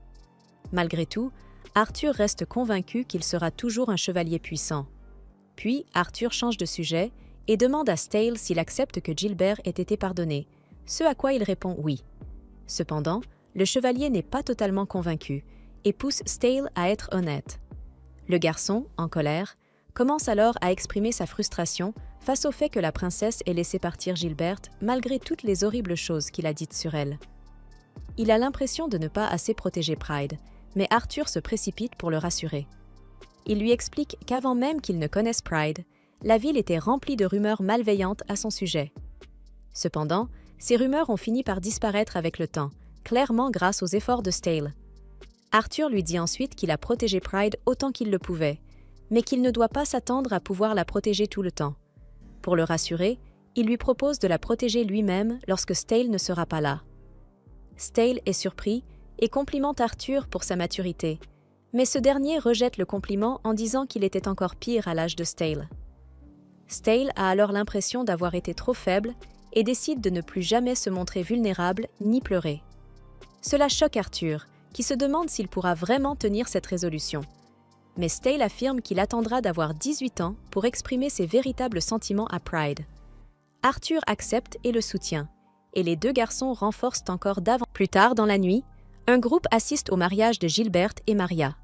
Malgré tout, Arthur reste convaincu qu'il sera toujours un chevalier puissant. Puis, Arthur change de sujet et demande à Stale s'il accepte que Gilbert ait été pardonné, ce à quoi il répond oui. Cependant, le chevalier n'est pas totalement convaincu et pousse Stale à être honnête. Le garçon, en colère, commence alors à exprimer sa frustration face au fait que la princesse ait laissé partir Gilbert malgré toutes les horribles choses qu'il a dites sur elle. Il a l'impression de ne pas assez protéger Pride, mais Arthur se précipite pour le rassurer. Il lui explique qu'avant même qu'il ne connaisse Pride, la ville était remplie de rumeurs malveillantes à son sujet. Cependant, ces rumeurs ont fini par disparaître avec le temps, clairement grâce aux efforts de Stale. Arthur lui dit ensuite qu'il a protégé Pride autant qu'il le pouvait, mais qu'il ne doit pas s'attendre à pouvoir la protéger tout le temps. Pour le rassurer, il lui propose de la protéger lui-même lorsque Stale ne sera pas là. Stale est surpris et complimente Arthur pour sa maturité, mais ce dernier rejette le compliment en disant qu'il était encore pire à l'âge de Stale. Stale a alors l'impression d'avoir été trop faible et décide de ne plus jamais se montrer vulnérable ni pleurer. Cela choque Arthur, qui se demande s'il pourra vraiment tenir cette résolution. Mais Stale affirme qu'il attendra d'avoir 18 ans pour exprimer ses véritables sentiments à Pride. Arthur accepte et le soutient, et les deux garçons renforcent encore davantage. Plus tard dans la nuit, un groupe assiste au mariage de Gilbert et Maria.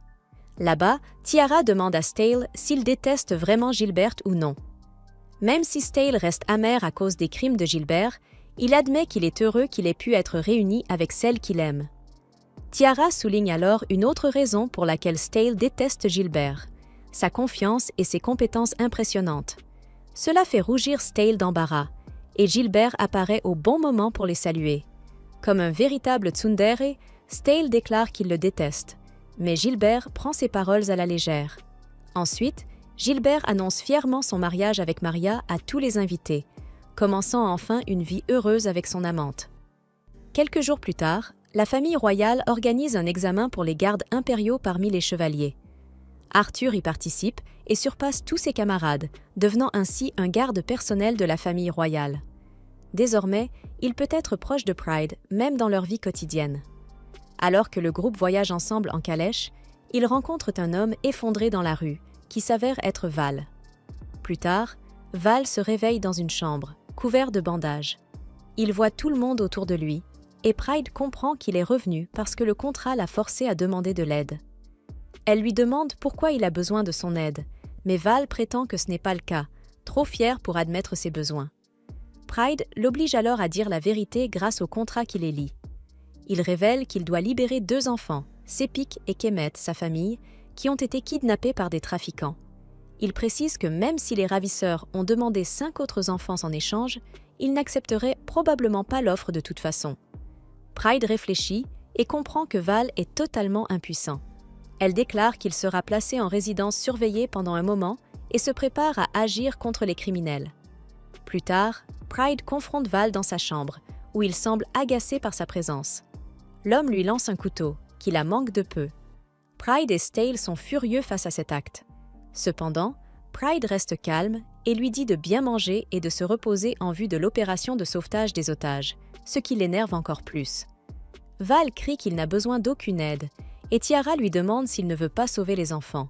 Là-bas, Tiara demande à Stale s'il déteste vraiment Gilbert ou non. Même si Stale reste amer à cause des crimes de Gilbert, il admet qu'il est heureux qu'il ait pu être réuni avec celle qu'il aime. Tiara souligne alors une autre raison pour laquelle Stale déteste Gilbert, sa confiance et ses compétences impressionnantes. Cela fait rougir Stale d'embarras, et Gilbert apparaît au bon moment pour les saluer. Comme un véritable tsundere, Stale déclare qu'il le déteste, mais Gilbert prend ses paroles à la légère. Ensuite, Gilbert annonce fièrement son mariage avec Maria à tous les invités, commençant enfin une vie heureuse avec son amante. Quelques jours plus tard, la famille royale organise un examen pour les gardes impériaux parmi les chevaliers. Arthur y participe et surpasse tous ses camarades, devenant ainsi un garde personnel de la famille royale. Désormais, il peut être proche de Pride, même dans leur vie quotidienne. Alors que le groupe voyage ensemble en calèche, ils rencontrent un homme effondré dans la rue, qui s'avère être Val. Plus tard, Val se réveille dans une chambre, couvert de bandages. Il voit tout le monde autour de lui, et Pride comprend qu'il est revenu parce que le contrat l'a forcé à demander de l'aide. Elle lui demande pourquoi il a besoin de son aide, mais Val prétend que ce n'est pas le cas, trop fier pour admettre ses besoins. Pride l'oblige alors à dire la vérité grâce au contrat qui les lie. Il révèle qu'il doit libérer 2 enfants, Sepik et Kemet, sa famille, qui ont été kidnappés par des trafiquants. Il précise que même si les ravisseurs ont demandé 5 autres enfants en échange, ils n'accepteraient probablement pas l'offre de toute façon. Pride réfléchit et comprend que Val est totalement impuissant. Elle déclare qu'il sera placé en résidence surveillée pendant un moment et se prépare à agir contre les criminels. Plus tard, Pride confronte Val dans sa chambre, où il semble agacé par sa présence. L'homme lui lance un couteau, qui la manque de peu. Pride et Stale sont furieux face à cet acte. Cependant, Pride reste calme et lui dit de bien manger et de se reposer en vue de l'opération de sauvetage des otages, ce qui l'énerve encore plus. Val crie qu'il n'a besoin d'aucune aide, et Tiara lui demande s'il ne veut pas sauver les enfants.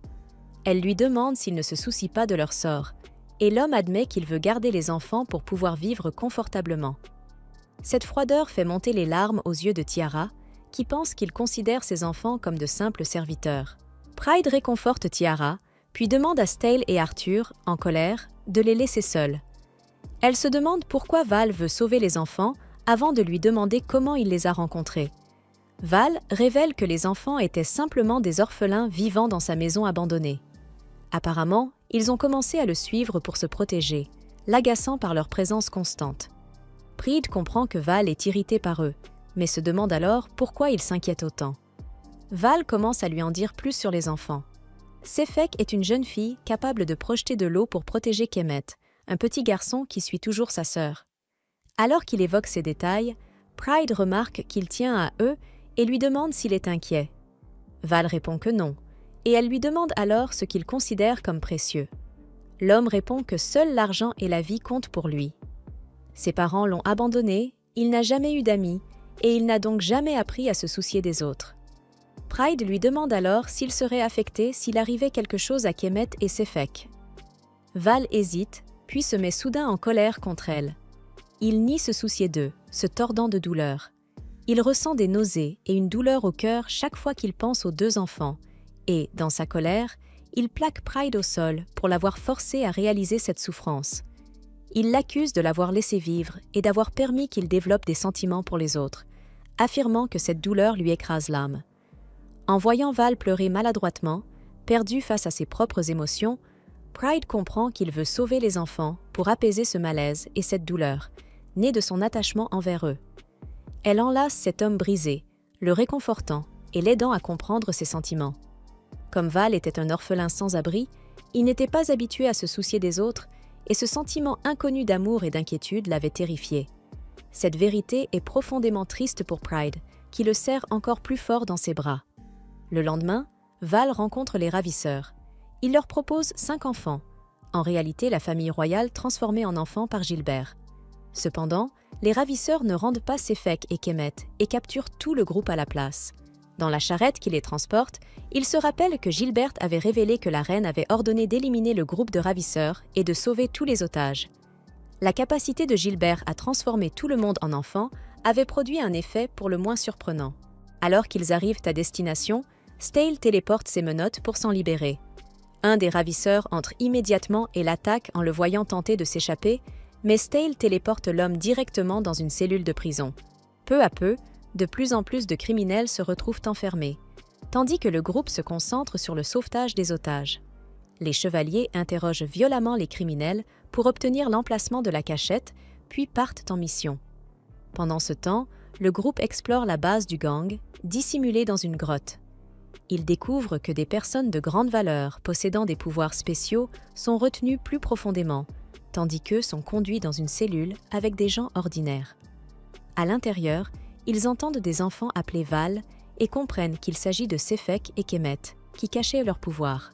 Elle lui demande s'il ne se soucie pas de leur sort, et l'homme admet qu'il veut garder les enfants pour pouvoir vivre confortablement. Cette froideur fait monter les larmes aux yeux de Tiara, qui pense qu'il considère ses enfants comme de simples serviteurs. Pride réconforte Tiara, puis demande à Stale et Arthur, en colère, de les laisser seuls. Elle se demande pourquoi Val veut sauver les enfants avant de lui demander comment il les a rencontrés. Val révèle que les enfants étaient simplement des orphelins vivant dans sa maison abandonnée. Apparemment, ils ont commencé à le suivre pour se protéger, l'agaçant par leur présence constante. Pride comprend que Val est irrité par eux, mais se demande alors pourquoi il s'inquiète autant. Val commence à lui en dire plus sur les enfants. Sefek est une jeune fille capable de projeter de l'eau pour protéger Kemet, un petit garçon qui suit toujours sa sœur. Alors qu'il évoque ces détails, Pride remarque qu'il tient à eux et lui demande s'il est inquiet. Val répond que non, et elle lui demande alors ce qu'il considère comme précieux. L'homme répond que seul l'argent et la vie comptent pour lui. Ses parents l'ont abandonné, il n'a jamais eu d'amis, et il n'a donc jamais appris à se soucier des autres. Pride lui demande alors s'il serait affecté s'il arrivait quelque chose à Kemet et Sefek. Val hésite, puis se met soudain en colère contre elle. Il nie se soucier d'eux, se tordant de douleur. Il ressent des nausées et une douleur au cœur chaque fois qu'il pense aux deux enfants, et, dans sa colère, il plaque Pride au sol pour l'avoir forcé à réaliser cette souffrance. Il l'accuse de l'avoir laissé vivre et d'avoir permis qu'il développe des sentiments pour les autres, affirmant que cette douleur lui écrase l'âme. En voyant Val pleurer maladroitement, perdu face à ses propres émotions, Pride comprend qu'il veut sauver les enfants pour apaiser ce malaise et cette douleur, née de son attachement envers eux. Elle enlace cet homme brisé, le réconfortant et l'aidant à comprendre ses sentiments. Comme Val était un orphelin sans abri, il n'était pas habitué à se soucier des autres et ce sentiment inconnu d'amour et d'inquiétude l'avait terrifié. Cette vérité est profondément triste pour Pride, qui le serre encore plus fort dans ses bras. Le lendemain, Val rencontre les ravisseurs. Il leur propose 5 enfants, en réalité la famille royale transformée en enfants par Gilbert. Cependant, les ravisseurs ne rendent pas Sefek et Kemet et capturent tout le groupe à la place. Dans la charrette qui les transporte, ils se rappellent que Gilbert avait révélé que la reine avait ordonné d'éliminer le groupe de ravisseurs et de sauver tous les otages. La capacité de Gilbert à transformer tout le monde en enfants avait produit un effet pour le moins surprenant. Alors qu'ils arrivent à destination, Stale téléporte ses menottes pour s'en libérer. Un des ravisseurs entre immédiatement et l'attaque en le voyant tenter de s'échapper, mais Stale téléporte l'homme directement dans une cellule de prison. Peu à peu, de plus en plus de criminels se retrouvent enfermés, tandis que le groupe se concentre sur le sauvetage des otages. Les chevaliers interrogent violemment les criminels pour obtenir l'emplacement de la cachette, puis partent en mission. Pendant ce temps, le groupe explore la base du gang, dissimulée dans une grotte. Ils découvrent que des personnes de grande valeur, possédant des pouvoirs spéciaux, sont retenues plus profondément, tandis qu'eux sont conduits dans une cellule avec des gens ordinaires. À l'intérieur, ils entendent des enfants appelés Val et comprennent qu'il s'agit de Sefek et Kemet, qui cachaient leur pouvoir.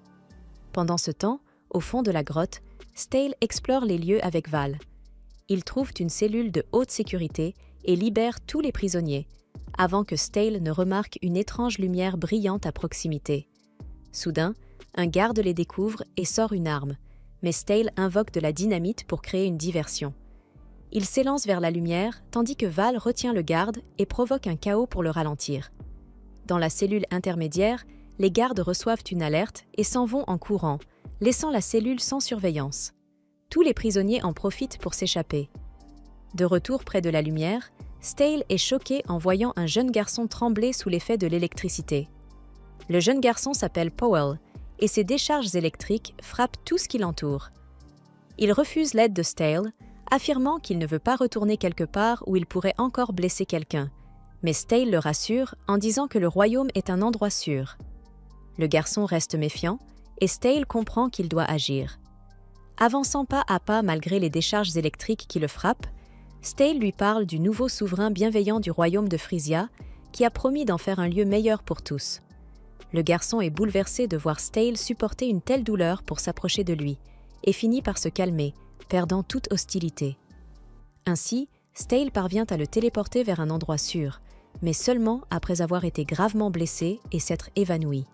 Pendant ce temps, au fond de la grotte, Stale explore les lieux avec Val. Ils trouvent une cellule de haute sécurité et libèrent tous les prisonniers, avant que Stale ne remarque une étrange lumière brillante à proximité. Soudain, un garde les découvre et sort une arme, mais Stale invoque de la dynamite pour créer une diversion. Il s'élance vers la lumière, tandis que Val retient le garde et provoque un chaos pour le ralentir. Dans la cellule intermédiaire, les gardes reçoivent une alerte et s'en vont en courant, laissant la cellule sans surveillance. Tous les prisonniers en profitent pour s'échapper. De retour près de la lumière, Stale est choqué en voyant un jeune garçon trembler sous l'effet de l'électricité. Le jeune garçon s'appelle Powell, et ses décharges électriques frappent tout ce qui l'entoure. Il refuse l'aide de Stale, affirmant qu'il ne veut pas retourner quelque part où il pourrait encore blesser quelqu'un, mais Stale le rassure en disant que le royaume est un endroit sûr. Le garçon reste méfiant, et Stale comprend qu'il doit agir. Avançant pas à pas malgré les décharges électriques qui le frappent, Stale lui parle du nouveau souverain bienveillant du royaume de Frisia, qui a promis d'en faire un lieu meilleur pour tous. Le garçon est bouleversé de voir Stale supporter une telle douleur pour s'approcher de lui, et finit par se calmer, perdant toute hostilité. Ainsi, Stale parvient à le téléporter vers un endroit sûr, mais seulement après avoir été gravement blessé et s'être évanoui.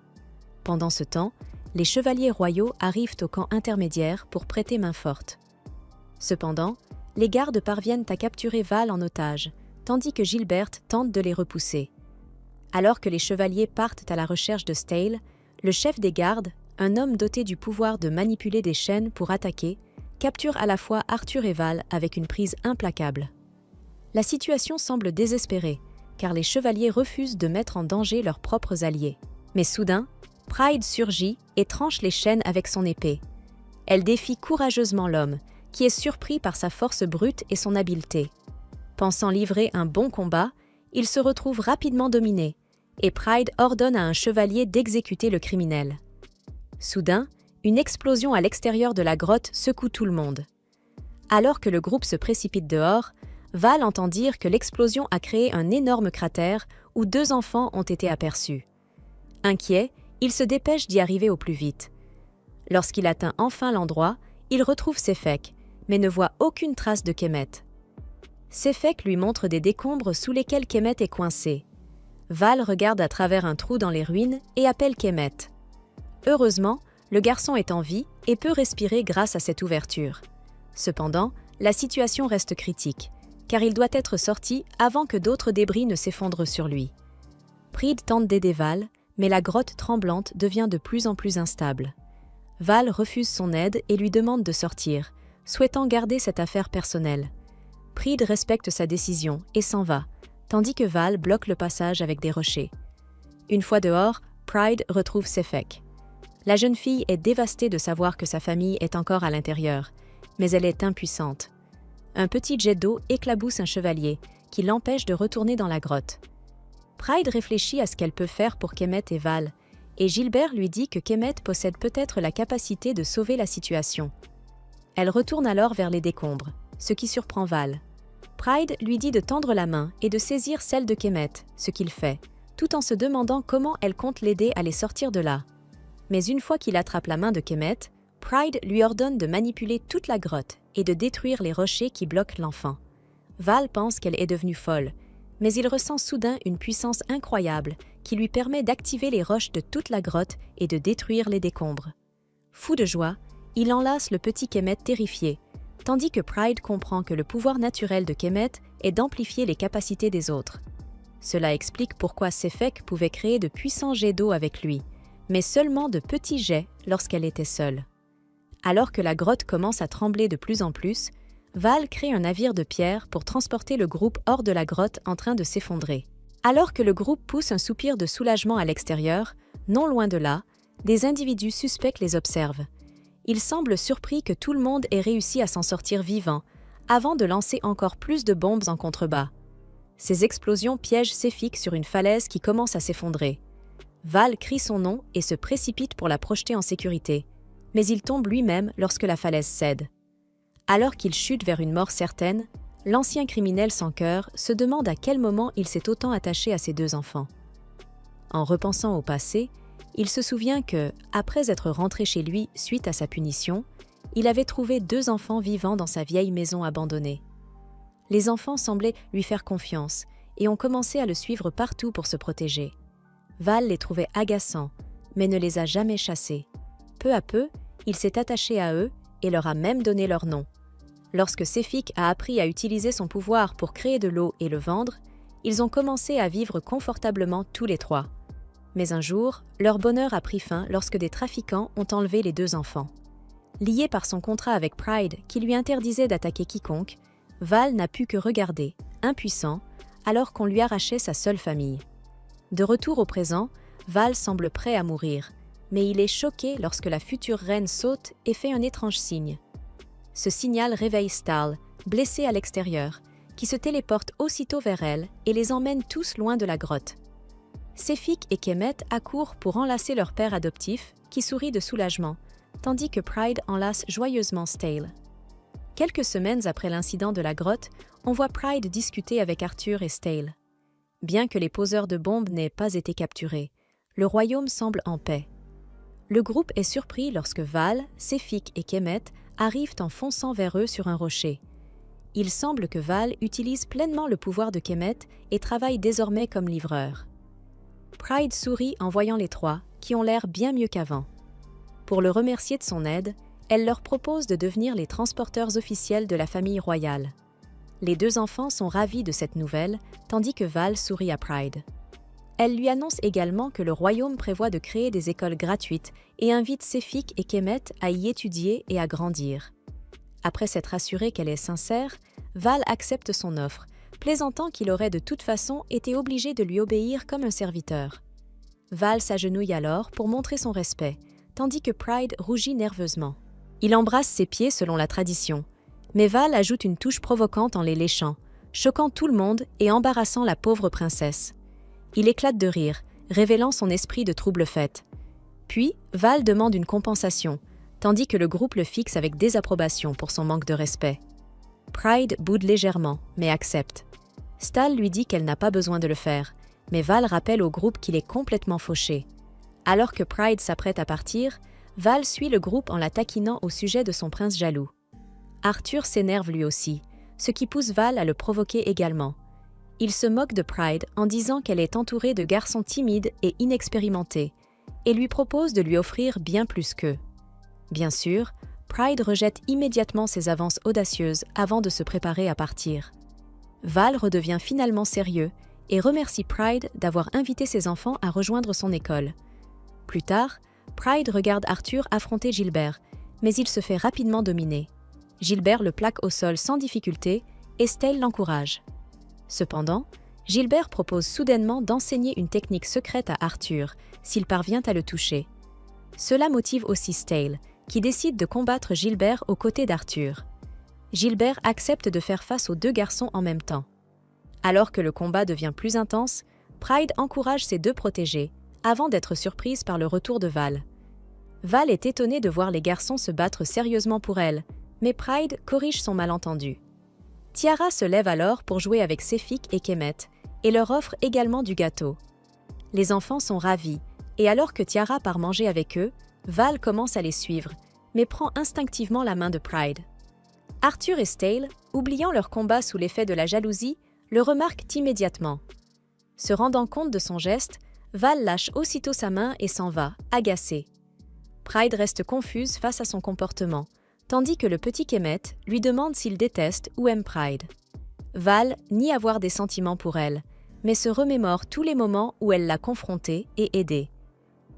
Pendant ce temps, les chevaliers royaux arrivent au camp intermédiaire pour prêter main forte. Cependant, les gardes parviennent à capturer Val en otage, tandis que Gilbert tente de les repousser. Alors que les chevaliers partent à la recherche de Stale, le chef des gardes, un homme doté du pouvoir de manipuler des chaînes pour attaquer, capture à la fois Arthur et Val avec une prise implacable. La situation semble désespérée, car les chevaliers refusent de mettre en danger leurs propres alliés. Mais soudain, Pride surgit et tranche les chaînes avec son épée. Elle défie courageusement l'homme, qui est surpris par sa force brute et son habileté. Pensant livrer un bon combat, il se retrouve rapidement dominé, et Pride ordonne à un chevalier d'exécuter le criminel. Soudain, une explosion à l'extérieur de la grotte secoue tout le monde. Alors que le groupe se précipite dehors, Val entend dire que l'explosion a créé un énorme cratère où 2 enfants ont été aperçus. Inquiet, il se dépêche d'y arriver au plus vite. Lorsqu'il atteint enfin l'endroit, il retrouve Sefek, mais ne voit aucune trace de Kemet. Sefek lui montre des décombres sous lesquels Kemet est coincé. Val regarde à travers un trou dans les ruines et appelle Kemet. Heureusement, le garçon est en vie et peut respirer grâce à cette ouverture. Cependant, la situation reste critique, car il doit être sorti avant que d'autres débris ne s'effondrent sur lui. Pride tente d'aider Val, mais la grotte tremblante devient de plus en plus instable. Val refuse son aide et lui demande de sortir, souhaitant garder cette affaire personnelle. Pride respecte sa décision et s'en va, tandis que Val bloque le passage avec des rochers. Une fois dehors, Pride retrouve Sefek. La jeune fille est dévastée de savoir que sa famille est encore à l'intérieur, mais elle est impuissante. Un petit jet d'eau éclabousse un chevalier, qui l'empêche de retourner dans la grotte. Pride réfléchit à ce qu'elle peut faire pour Kemet et Val, et Gilbert lui dit que Kemet possède peut-être la capacité de sauver la situation. Elle retourne alors vers les décombres, ce qui surprend Val. Pride lui dit de tendre la main et de saisir celle de Kemet, ce qu'il fait, tout en se demandant comment elle compte l'aider à les sortir de là. Mais une fois qu'il attrape la main de Kemet, Pride lui ordonne de manipuler toute la grotte et de détruire les rochers qui bloquent l'enfant. Val pense qu'elle est devenue folle, mais il ressent soudain une puissance incroyable qui lui permet d'activer les roches de toute la grotte et de détruire les décombres. Fou de joie, il enlace le petit Kemet terrifié, tandis que Pride comprend que le pouvoir naturel de Kemet est d'amplifier les capacités des autres. Cela explique pourquoi Sefek pouvait créer de puissants jets d'eau avec lui, mais seulement de petits jets lorsqu'elle était seule. Alors que la grotte commence à trembler de plus en plus, Val crée un navire de pierre pour transporter le groupe hors de la grotte en train de s'effondrer. Alors que le groupe pousse un soupir de soulagement à l'extérieur, non loin de là, des individus suspects les observent. Ils semblent surpris que tout le monde ait réussi à s'en sortir vivant, avant de lancer encore plus de bombes en contrebas. Ces explosions piègent Sefik sur une falaise qui commence à s'effondrer. Val crie son nom et se précipite pour la projeter en sécurité, mais il tombe lui-même lorsque la falaise cède. Alors qu'il chute vers une mort certaine, l'ancien criminel sans cœur se demande à quel moment il s'est autant attaché à ses 2 enfants. En repensant au passé, il se souvient que, après être rentré chez lui suite à sa punition, il avait trouvé 2 enfants vivants dans sa vieille maison abandonnée. Les enfants semblaient lui faire confiance et ont commencé à le suivre partout pour se protéger. Val les trouvait agaçants, mais ne les a jamais chassés. Peu à peu, il s'est attaché à eux et leur a même donné leur nom. Lorsque Sefik a appris à utiliser son pouvoir pour créer de l'eau et le vendre, ils ont commencé à vivre confortablement tous les 3. Mais un jour, leur bonheur a pris fin lorsque des trafiquants ont enlevé les 2 enfants. Lié par son contrat avec Pride qui lui interdisait d'attaquer quiconque, Val n'a pu que regarder, impuissant, alors qu'on lui arrachait sa seule famille. De retour au présent, Val semble prêt à mourir, mais il est choqué lorsque la future reine saute et fait un étrange signe. Ce signal réveille Stahl, blessé à l'extérieur, qui se téléporte aussitôt vers elle et les emmène tous loin de la grotte. Sefik et Kemet accourent pour enlacer leur père adoptif, qui sourit de soulagement, tandis que Pride enlace joyeusement Stahl. Quelques semaines après l'incident de la grotte, on voit Pride discuter avec Arthur et Stahl. Bien que les poseurs de bombes n'aient pas été capturés, le royaume semble en paix. Le groupe est surpris lorsque Val, Sefik et Kemet arrivent en fonçant vers eux sur un rocher. Il semble que Val utilise pleinement le pouvoir de Kemet et travaille désormais comme livreur. Pride sourit en voyant les 3, qui ont l'air bien mieux qu'avant. Pour le remercier de son aide, elle leur propose de devenir les transporteurs officiels de la famille royale. Les 2 enfants sont ravis de cette nouvelle, tandis que Val sourit à Pride. Elle lui annonce également que le royaume prévoit de créer des écoles gratuites et invite Sefik et Kemet à y étudier et à grandir. Après s'être assuré qu'elle est sincère, Val accepte son offre, plaisantant qu'il aurait de toute façon été obligé de lui obéir comme un serviteur. Val s'agenouille alors pour montrer son respect, tandis que Pride rougit nerveusement. Il embrasse ses pieds selon la tradition, mais Val ajoute une touche provocante en les léchant, choquant tout le monde et embarrassant la pauvre princesse. Il éclate de rire, révélant son esprit de trouble-fête. Puis, Val demande une compensation, tandis que le groupe le fixe avec désapprobation pour son manque de respect. Pride boude légèrement, mais accepte. Stal lui dit qu'elle n'a pas besoin de le faire, mais Val rappelle au groupe qu'il est complètement fauché. Alors que Pride s'apprête à partir, Val suit le groupe en la taquinant au sujet de son prince jaloux. Arthur s'énerve lui aussi, ce qui pousse Val à le provoquer également. Il se moque de Pride en disant qu'elle est entourée de garçons timides et inexpérimentés, et lui propose de lui offrir bien plus qu'eux. Bien sûr, Pride rejette immédiatement ses avances audacieuses avant de se préparer à partir. Val redevient finalement sérieux et remercie Pride d'avoir invité ses enfants à rejoindre son école. Plus tard, Pride regarde Arthur affronter Gilbert, mais il se fait rapidement dominer. Gilbert le plaque au sol sans difficulté et Stale l'encourage. Cependant, Gilbert propose soudainement d'enseigner une technique secrète à Arthur s'il parvient à le toucher. Cela motive aussi Stale, qui décide de combattre Gilbert aux côtés d'Arthur. Gilbert accepte de faire face aux deux garçons en même temps. Alors que le combat devient plus intense, Pride encourage ses deux protégés, avant d'être surprise par le retour de Val. Val est étonnée de voir les garçons se battre sérieusement pour elle, mais Pride corrige son malentendu. Tiara se lève alors pour jouer avec Sefik et Kemet, et leur offre également du gâteau. Les enfants sont ravis, et alors que Tiara part manger avec eux, Val commence à les suivre, mais prend instinctivement la main de Pride. Arthur et Stale, oubliant leur combat sous l'effet de la jalousie, le remarquent immédiatement. Se rendant compte de son geste, Val lâche aussitôt sa main et s'en va, agacée. Pride reste confuse face à son comportement, tandis que le petit Kemet lui demande s'il déteste ou aime Pride. Val nie avoir des sentiments pour elle, mais se remémore tous les moments où elle l'a confrontée et aidée.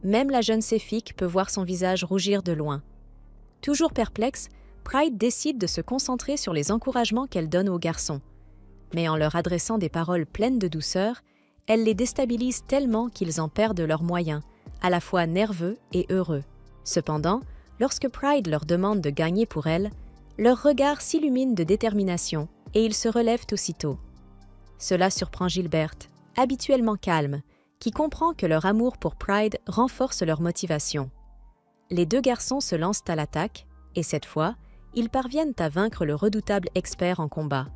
Même la jeune Sefik peut voir son visage rougir de loin. Toujours perplexe, Pride décide de se concentrer sur les encouragements qu'elle donne aux garçons. Mais en leur adressant des paroles pleines de douceur, elle les déstabilise tellement qu'ils en perdent leurs moyens, à la fois nerveux et heureux. Cependant, lorsque Pride leur demande de gagner pour elle, leur regard s'illumine de détermination et ils se relèvent aussitôt. Cela surprend Gilbert, habituellement calme, qui comprend que leur amour pour Pride renforce leur motivation. Les deux garçons se lancent à l'attaque et cette fois, ils parviennent à vaincre le redoutable expert en combat.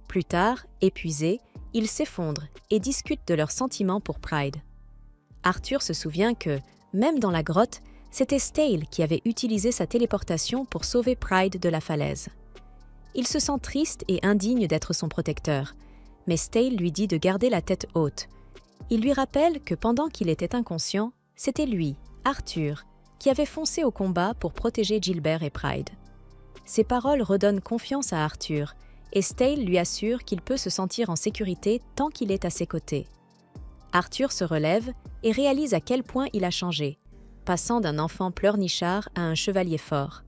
Plus tard, épuisés, ils s'effondrent et discutent de leurs sentiments pour Pride. Arthur se souvient que, même dans la grotte, c'était Stale qui avait utilisé sa téléportation pour sauver Pride de la falaise. Il se sent triste et indigne d'être son protecteur, mais Stale lui dit de garder la tête haute. Il lui rappelle que pendant qu'il était inconscient, c'était lui, Arthur, qui avait foncé au combat pour protéger Gilbert et Pride. Ces paroles redonnent confiance à Arthur, et Stale lui assure qu'il peut se sentir en sécurité tant qu'il est à ses côtés. Arthur se relève et réalise à quel point il a changé, passant d'un enfant pleurnichard à un chevalier fort.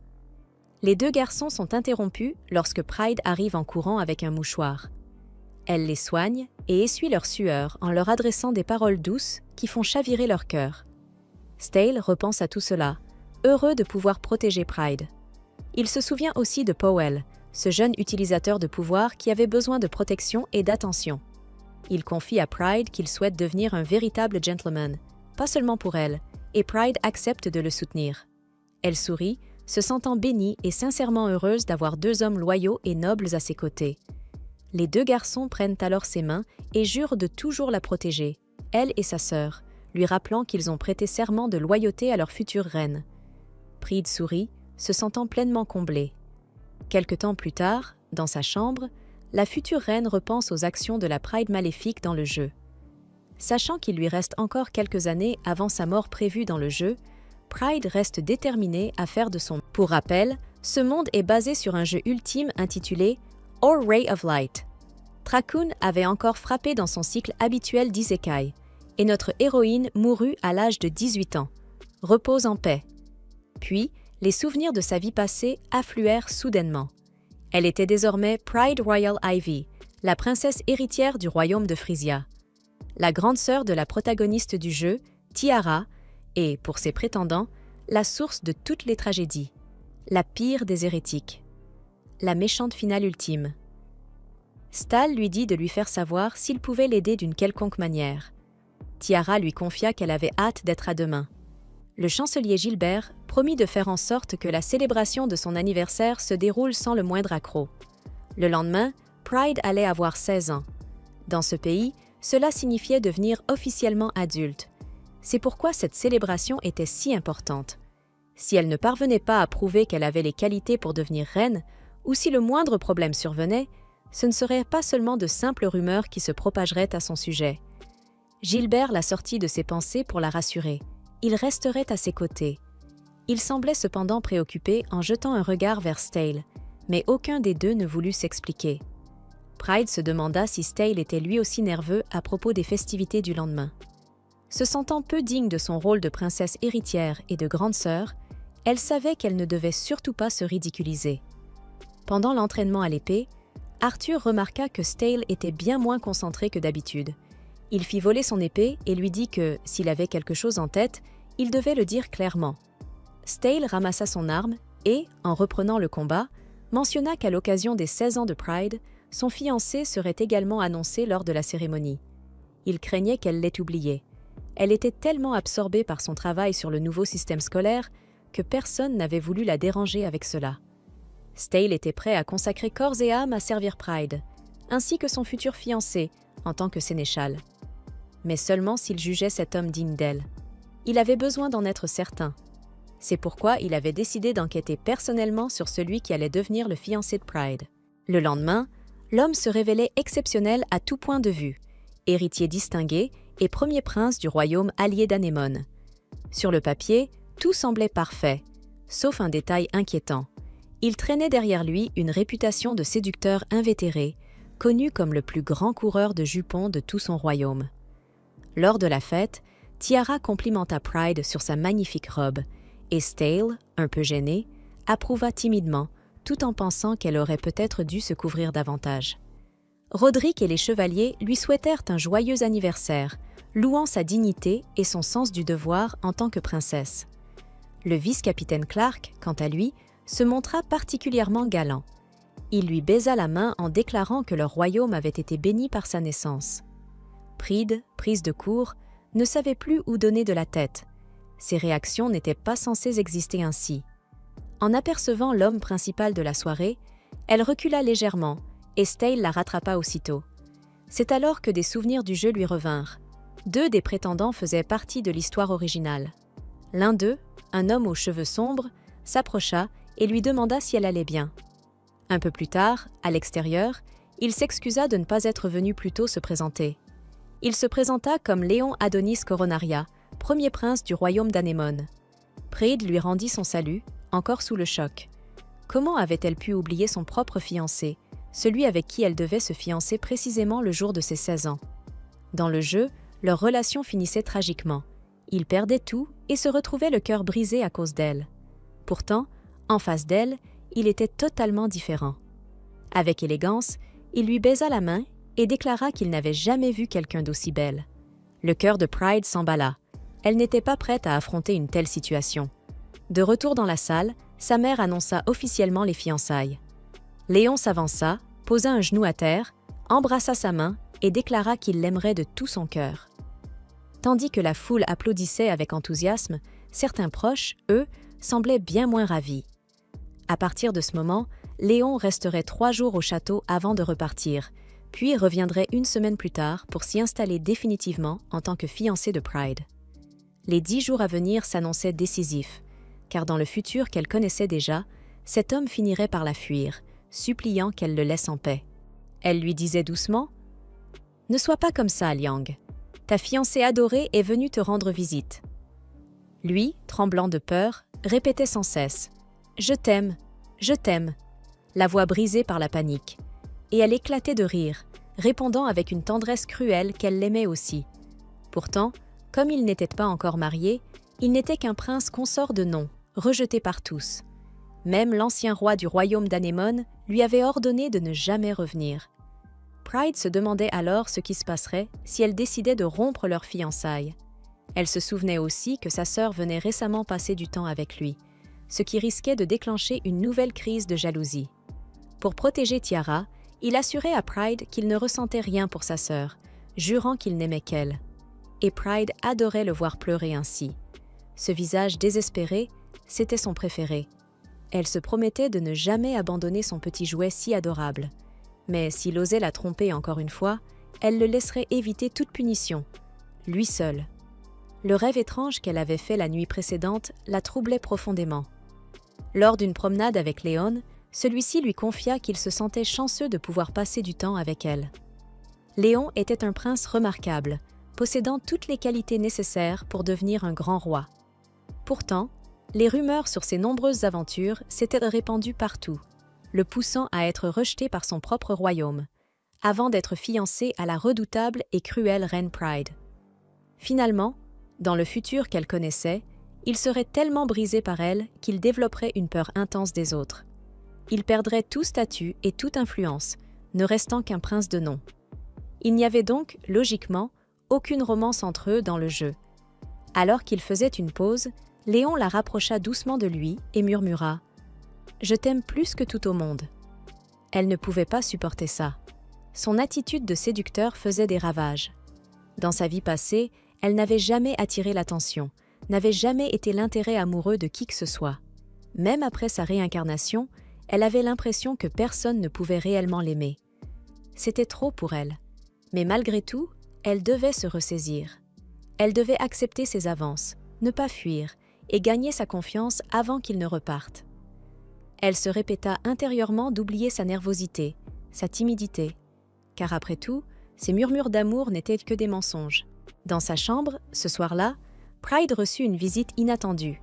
Les deux garçons sont interrompus lorsque Pride arrive en courant avec un mouchoir. Elle les soigne et essuie leur sueur en leur adressant des paroles douces qui font chavirer leur cœur. Stale repense à tout cela, heureux de pouvoir protéger Pride. Il se souvient aussi de Powell, ce jeune utilisateur de pouvoir qui avait besoin de protection et d'attention. Il confie à Pride qu'il souhaite devenir un véritable gentleman, pas seulement pour elle, et Pride accepte de le soutenir. Elle sourit, se sentant bénie et sincèrement heureuse d'avoir deux hommes loyaux et nobles à ses côtés. Les deux garçons prennent alors ses mains et jurent de toujours la protéger, elle et sa sœur, lui rappelant qu'ils ont prêté serment de loyauté à leur future reine. Pride sourit, se sentant pleinement comblée. Quelque temps plus tard, dans sa chambre, la future reine repense aux actions de la Pride maléfique dans le jeu. Sachant qu'il lui reste encore quelques années avant sa mort prévue dans le jeu, Pride reste déterminée à faire de son. Pour rappel, ce monde est basé sur un jeu ultime intitulé Or Ray of Light. Trakoon avait encore frappé dans son cycle habituel d'Isekai, et notre héroïne mourut à l'âge de 18 ans. Repose en paix. Puis, les souvenirs de sa vie passée affluèrent soudainement. Elle était désormais Pride Royal Ivy, la princesse héritière du royaume de Frisia. La grande sœur de la protagoniste du jeu, Tiara, est, pour ses prétendants, la source de toutes les tragédies. La pire des hérétiques. La méchante finale ultime. Stal lui dit de lui faire savoir s'il pouvait l'aider d'une quelconque manière. Tiara lui confia qu'elle avait hâte d'être à demain. Le chancelier Gilbert promit de faire en sorte que la célébration de son anniversaire se déroule sans le moindre accroc. Le lendemain, Pride allait avoir 16 ans. Dans ce pays, cela signifiait devenir officiellement adulte. C'est pourquoi cette célébration était si importante. Si elle ne parvenait pas à prouver qu'elle avait les qualités pour devenir reine, ou si le moindre problème survenait, ce ne seraient pas seulement de simples rumeurs qui se propageraient à son sujet. Gilbert la sortit de ses pensées pour la rassurer. Il resterait à ses côtés. Il semblait cependant préoccupé en jetant un regard vers Stale, mais aucun des deux ne voulut s'expliquer. Pride se demanda si Stale était lui aussi nerveux à propos des festivités du lendemain. Se sentant peu digne de son rôle de princesse héritière et de grande sœur, elle savait qu'elle ne devait surtout pas se ridiculiser. Pendant l'entraînement à l'épée, Arthur remarqua que Stale était bien moins concentré que d'habitude. Il fit voler son épée et lui dit que, s'il avait quelque chose en tête, il devait le dire clairement. Stale ramassa son arme et, en reprenant le combat, mentionna qu'à l'occasion des 16 ans de Pride, son fiancé serait également annoncé lors de la cérémonie. Il craignait qu'elle l'ait oublié. Elle était tellement absorbée par son travail sur le nouveau système scolaire que personne n'avait voulu la déranger avec cela. Stale était prêt à consacrer corps et âme à servir Pride, ainsi que son futur fiancé en tant que sénéchal. Mais seulement s'il jugeait cet homme digne d'elle. Il avait besoin d'en être certain. C'est pourquoi il avait décidé d'enquêter personnellement sur celui qui allait devenir le fiancé de Pride. Le lendemain, l'homme se révélait exceptionnel à tout point de vue, héritier distingué et premier prince du royaume allié d'Anémone. Sur le papier, tout semblait parfait, sauf un détail inquiétant. Il traînait derrière lui une réputation de séducteur invétéré, connu comme le plus grand coureur de jupons de tout son royaume. Lors de la fête, Tiara complimenta Pride sur sa magnifique robe, et Stale, un peu gêné, approuva timidement, tout en pensant qu'elle aurait peut-être dû se couvrir davantage. Roderick et les chevaliers lui souhaitèrent un joyeux anniversaire, louant sa dignité et son sens du devoir en tant que princesse. Le vice-capitaine Clark, quant à lui, se montra particulièrement galant. Il lui baisa la main en déclarant que leur royaume avait été béni par sa naissance. Pride, prise de court, ne savait plus où donner de la tête. Ses réactions n'étaient pas censées exister ainsi. En apercevant l'homme principal de la soirée, elle recula légèrement et Stale la rattrapa aussitôt. C'est alors que des souvenirs du jeu lui revinrent. 2 des prétendants faisaient partie de l'histoire originale. L'un d'eux, un homme aux cheveux sombres, s'approcha et lui demanda si elle allait bien. Un peu plus tard, à l'extérieur, il s'excusa de ne pas être venu plus tôt se présenter. Il se présenta comme Léon Adonis Coronaria, premier prince du royaume d'Anémone. Pride lui rendit son salut, encore sous le choc. Comment avait-elle pu oublier son propre fiancé, celui avec qui elle devait se fiancer précisément le jour de ses 16 ans? Dans le jeu, leur relation finissait tragiquement. Il perdait tout et se retrouvait le cœur brisé à cause d'elle. Pourtant, en face d'elle, il était totalement différent. Avec élégance, il lui baisa la main et déclara qu'il n'avait jamais vu quelqu'un d'aussi belle. Le cœur de Pride s'emballa. Elle n'était pas prête à affronter une telle situation. De retour dans la salle, sa mère annonça officiellement les fiançailles. Léon s'avança, posa un genou à terre, embrassa sa main et déclara qu'il l'aimerait de tout son cœur. Tandis que la foule applaudissait avec enthousiasme, certains proches, eux, semblaient bien moins ravis. À partir de ce moment, Léon resterait 3 jours au château avant de repartir, puis reviendrait 1 semaine plus tard pour s'y installer définitivement en tant que fiancé de Pride. Les 10 jours à venir s'annonçaient décisifs, car dans le futur qu'elle connaissait déjà, cet homme finirait par la fuir, suppliant qu'elle le laisse en paix. Elle lui disait doucement « Ne sois pas comme ça, Liang. Ta fiancée adorée est venue te rendre visite. » Lui, tremblant de peur, répétait sans cesse « Je t'aime, je t'aime », la voix brisée par la panique. Et elle éclatait de rire, répondant avec une tendresse cruelle qu'elle l'aimait aussi. Pourtant, comme il n'était pas encore marié, il n'était qu'un prince consort de nom, rejeté par tous. Même l'ancien roi du royaume d'Anémone lui avait ordonné de ne jamais revenir. Pride se demandait alors ce qui se passerait si elle décidait de rompre leur fiançailles. Elle se souvenait aussi que sa sœur venait récemment passer du temps avec lui, ce qui risquait de déclencher une nouvelle crise de jalousie. Pour protéger Tiara, il assurait à Pride qu'il ne ressentait rien pour sa sœur, jurant qu'il n'aimait qu'elle. Et Pride adorait le voir pleurer ainsi. Ce visage désespéré, c'était son préféré. Elle se promettait de ne jamais abandonner son petit jouet si adorable. Mais s'il osait la tromper encore une fois, elle le laisserait éviter toute punition, lui seul. Le rêve étrange qu'elle avait fait la nuit précédente la troublait profondément. Lors d'une promenade avec Léon, celui-ci lui confia qu'il se sentait chanceux de pouvoir passer du temps avec elle. Léon était un prince remarquable, possédant toutes les qualités nécessaires pour devenir un grand roi. Pourtant, les rumeurs sur ses nombreuses aventures s'étaient répandues partout, le poussant à être rejeté par son propre royaume, avant d'être fiancé à la redoutable et cruelle reine Pride. Finalement, dans le futur qu'elle connaissait, il serait tellement brisé par elle qu'il développerait une peur intense des autres. Il perdrait tout statut et toute influence, ne restant qu'un prince de nom. Il n'y avait donc, logiquement, aucune romance entre eux dans le jeu. Alors qu'il faisait une pause, Léon la rapprocha doucement de lui et murmura « Je t'aime plus que tout au monde ». Elle ne pouvait pas supporter ça. Son attitude de séducteur faisait des ravages. Dans sa vie passée, elle n'avait jamais attiré l'attention, n'avait jamais été l'intérêt amoureux de qui que ce soit. Même après sa réincarnation, elle avait l'impression que personne ne pouvait réellement l'aimer. C'était trop pour elle. Mais malgré tout, elle devait se ressaisir. Elle devait accepter ses avances, ne pas fuir, et gagner sa confiance avant qu'il ne reparte. Elle se répéta intérieurement d'oublier sa nervosité, sa timidité, car après tout, ses murmures d'amour n'étaient que des mensonges. Dans sa chambre, ce soir-là, Pride reçut une visite inattendue.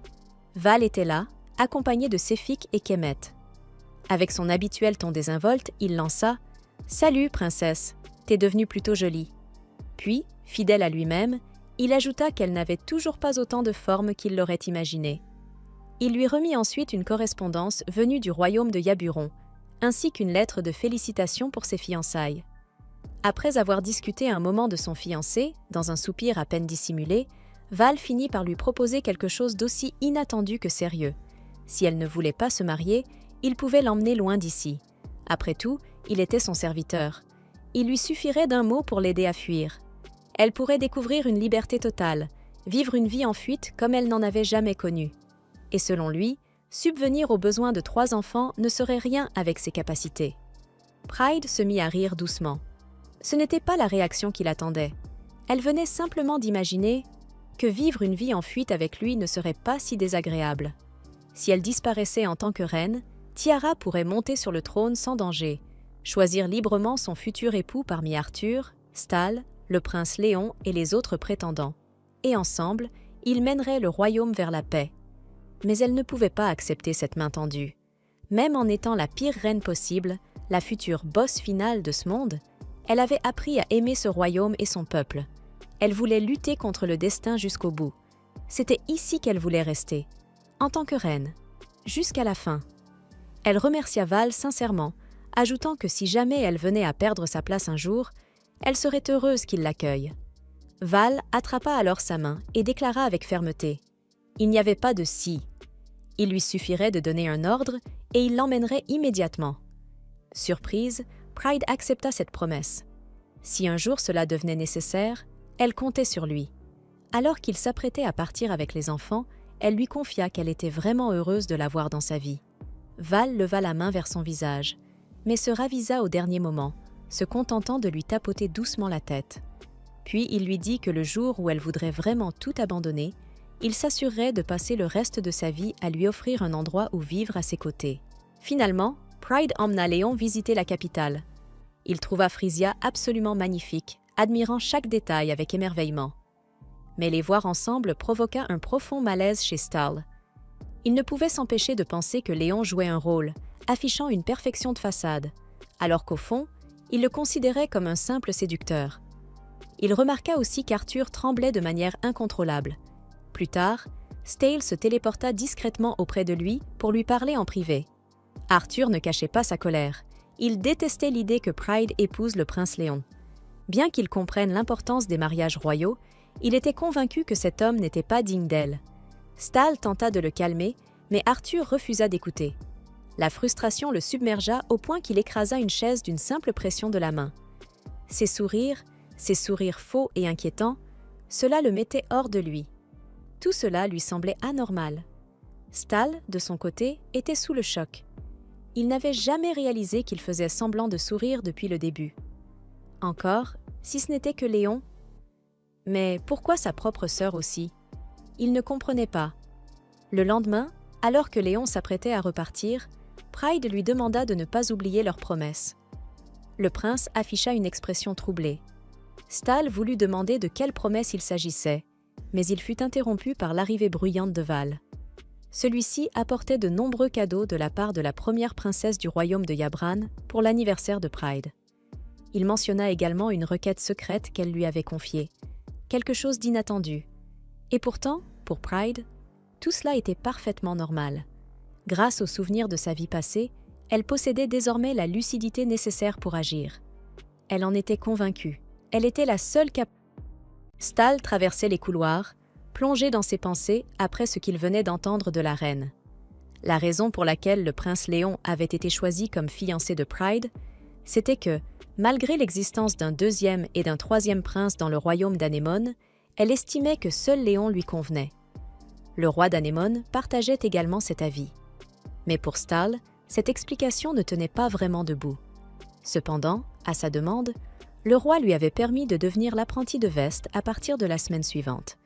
Val était là, accompagné de Séphik et Kemet. Avec son habituel ton désinvolte, il lança « Salut, princesse, t'es devenue plutôt jolie ». Puis, fidèle à lui-même, il ajouta qu'elle n'avait toujours pas autant de forme qu'il l'aurait imaginé. Il lui remit ensuite une correspondance venue du royaume de Yaburon, ainsi qu'une lettre de félicitations pour ses fiançailles. Après avoir discuté un moment de son fiancé, dans un soupir à peine dissimulé, Val finit par lui proposer quelque chose d'aussi inattendu que sérieux. Si elle ne voulait pas se marier, il pouvait l'emmener loin d'ici. Après tout, il était son serviteur. Il lui suffirait d'un mot pour l'aider à fuir. Elle pourrait découvrir une liberté totale, vivre une vie en fuite comme elle n'en avait jamais connue. Et selon lui, subvenir aux besoins de 3 enfants ne serait rien avec ses capacités. Pride se mit à rire doucement. Ce n'était pas la réaction qu'il attendait. Elle venait simplement d'imaginer que vivre une vie en fuite avec lui ne serait pas si désagréable. Si elle disparaissait en tant que reine, Tiara pourrait monter sur le trône sans danger, choisir librement son futur époux parmi Arthur, Stal, le prince Léon et les autres prétendants. Et ensemble, ils mèneraient le royaume vers la paix. Mais elle ne pouvait pas accepter cette main tendue. Même en étant la pire reine possible, la future boss finale de ce monde, elle avait appris à aimer ce royaume et son peuple. Elle voulait lutter contre le destin jusqu'au bout. C'était ici qu'elle voulait rester, en tant que reine, jusqu'à la fin. Elle remercia Val sincèrement, ajoutant que si jamais elle venait à perdre sa place un jour, elle serait heureuse qu'il l'accueille. Val attrapa alors sa main et déclara avec fermeté « Il n'y avait pas de « si ». Il lui suffirait de donner un ordre et il l'emmènerait immédiatement. Surprise, Pride accepta cette promesse. Si un jour cela devenait nécessaire, elle comptait sur lui. Alors qu'il s'apprêtait à partir avec les enfants, elle lui confia qu'elle était vraiment heureuse de l'avoir dans sa vie. Val leva la main vers son visage, mais se ravisa au dernier moment, se contentant de lui tapoter doucement la tête. Puis il lui dit que le jour où elle voudrait vraiment tout abandonner, il s'assurerait de passer le reste de sa vie à lui offrir un endroit où vivre à ses côtés. Finalement, Pride emmena Léon visiter la capitale. Il trouva Frisia absolument magnifique, admirant chaque détail avec émerveillement. Mais les voir ensemble provoqua un profond malaise chez Stal. Il ne pouvait s'empêcher de penser que Léon jouait un rôle, affichant une perfection de façade, alors qu'au fond, il le considérait comme un simple séducteur. Il remarqua aussi qu'Arthur tremblait de manière incontrôlable. Plus tard, Stale se téléporta discrètement auprès de lui pour lui parler en privé. Arthur ne cachait pas sa colère. Il détestait l'idée que Pride épouse le prince Léon. Bien qu'il comprenne l'importance des mariages royaux, il était convaincu que cet homme n'était pas digne d'elle. Stale tenta de le calmer, mais Arthur refusa d'écouter. La frustration le submergea au point qu'il écrasa une chaise d'une simple pression de la main. Ses sourires faux et inquiétants, cela le mettait hors de lui. Tout cela lui semblait anormal. Stale, de son côté, était sous le choc. Il n'avait jamais réalisé qu'il faisait semblant de sourire depuis le début. Encore, si ce n'était que Léon. Mais pourquoi sa propre sœur aussi? Il ne comprenait pas. Le lendemain, alors que Léon s'apprêtait à repartir, Pride lui demanda de ne pas oublier leur promesse. Le prince afficha une expression troublée. Stale voulut demander de quelle promesse il s'agissait, mais il fut interrompu par l'arrivée bruyante de Val. Celui-ci apportait de nombreux cadeaux de la part de la première princesse du royaume de Yabran pour l'anniversaire de Pride. Il mentionna également une requête secrète qu'elle lui avait confiée, quelque chose d'inattendu. Et pourtant, pour Pride, tout cela était parfaitement normal. Grâce aux souvenirs de sa vie passée, elle possédait désormais la lucidité nécessaire pour agir. Elle en était convaincue. Elle était la seule capable. Stale traversait les couloirs, plongé dans ses pensées après ce qu'il venait d'entendre de la reine. La raison pour laquelle le prince Léon avait été choisi comme fiancé de Pride, c'était que, malgré l'existence d'un deuxième et d'un troisième prince dans le royaume d'Anémone, elle estimait que seul Léon lui convenait. Le roi d'Anémone partageait également cet avis. Mais pour Stale, cette explication ne tenait pas vraiment debout. Cependant, à sa demande, le roi lui avait permis de devenir l'apprenti de Veste à partir de la semaine suivante.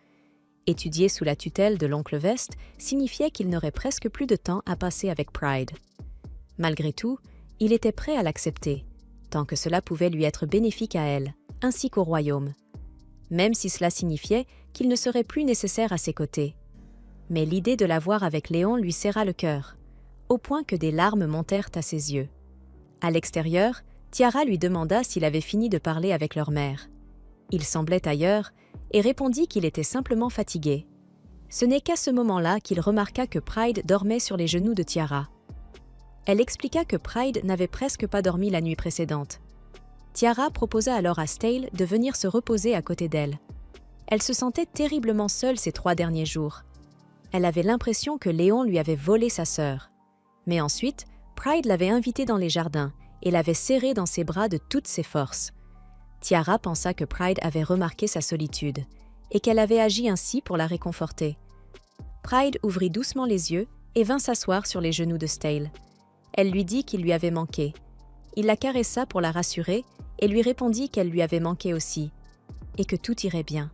Étudier sous la tutelle de l'oncle Veste signifiait qu'il n'aurait presque plus de temps à passer avec Pride. Malgré tout, il était prêt à l'accepter, tant que cela pouvait lui être bénéfique à elle, ainsi qu'au royaume. Même si cela signifiait qu'il ne serait plus nécessaire à ses côtés. Mais l'idée de la voir avec Léon lui serra le cœur, au point que des larmes montèrent à ses yeux. À l'extérieur, Tiara lui demanda s'il avait fini de parler avec leur mère. Il semblait ailleurs et répondit qu'il était simplement fatigué. Ce n'est qu'à ce moment-là qu'il remarqua que Pride dormait sur les genoux de Tiara. Elle expliqua que Pride n'avait presque pas dormi la nuit précédente. Tiara proposa alors à Stale de venir se reposer à côté d'elle. Elle se sentait terriblement seule ces 3 derniers jours. Elle avait l'impression que Léon lui avait volé sa sœur. Mais ensuite, Pride l'avait invitée dans les jardins et l'avait serrée dans ses bras de toutes ses forces. Tiara pensa que Pride avait remarqué sa solitude et qu'elle avait agi ainsi pour la réconforter. Pride ouvrit doucement les yeux et vint s'asseoir sur les genoux de Stale. Elle lui dit qu'il lui avait manqué. Il la caressa pour la rassurer et lui répondit qu'elle lui avait manqué aussi, et que tout irait bien,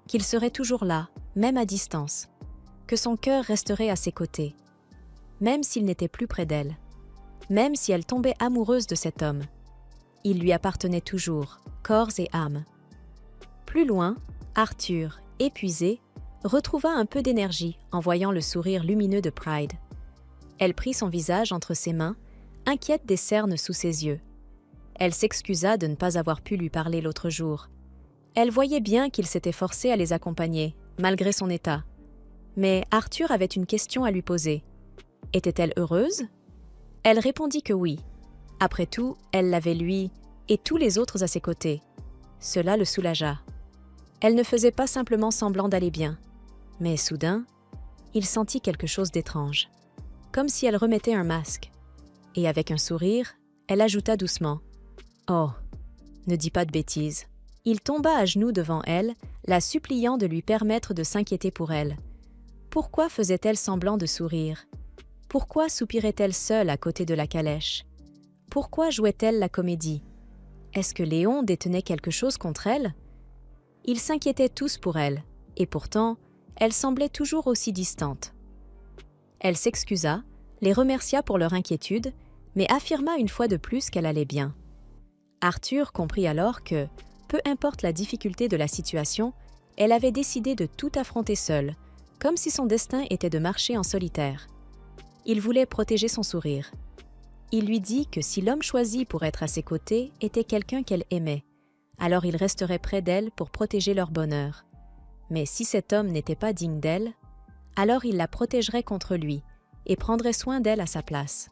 qu'il serait toujours là, même à distance, que son cœur resterait à ses côtés, même s'il n'était plus près d'elle, même si elle tombait amoureuse de cet homme. Il lui appartenait toujours, corps et âme. Plus loin, Arthur, épuisé, retrouva un peu d'énergie en voyant le sourire lumineux de Pride. Elle prit son visage entre ses mains, inquiète des cernes sous ses yeux. Elle s'excusa de ne pas avoir pu lui parler l'autre jour. Elle voyait bien qu'il s'était forcé à les accompagner, malgré son état. Mais Arthur avait une question à lui poser. Était-elle heureuse? Elle répondit que oui. Après tout, elle l'avait lui et tous les autres à ses côtés. Cela le soulagea. Elle ne faisait pas simplement semblant d'aller bien. Mais soudain, il sentit quelque chose d'étrange, comme si elle remettait un masque. Et avec un sourire, elle ajouta doucement « Oh, ne dis pas de bêtises. » Il tomba à genoux devant elle, la suppliant de lui permettre de s'inquiéter pour elle. Pourquoi faisait-elle semblant de sourire? Pourquoi soupirait-elle seule à côté de la calèche? Pourquoi jouait-elle la comédie? Est-ce que Léon détenait quelque chose contre elle? Ils s'inquiétaient tous pour elle, et pourtant, elle semblait toujours aussi distante. Elle s'excusa, les remercia pour leur inquiétude, mais affirma une fois de plus qu'elle allait bien. Arthur comprit alors que, peu importe la difficulté de la situation, elle avait décidé de tout affronter seule, comme si son destin était de marcher en solitaire. Il voulait protéger son sourire. Il lui dit que si l'homme choisi pour être à ses côtés était quelqu'un qu'elle aimait, alors il resterait près d'elle pour protéger leur bonheur. Mais si cet homme n'était pas digne d'elle, alors il la protégerait contre lui et prendrait soin d'elle à sa place.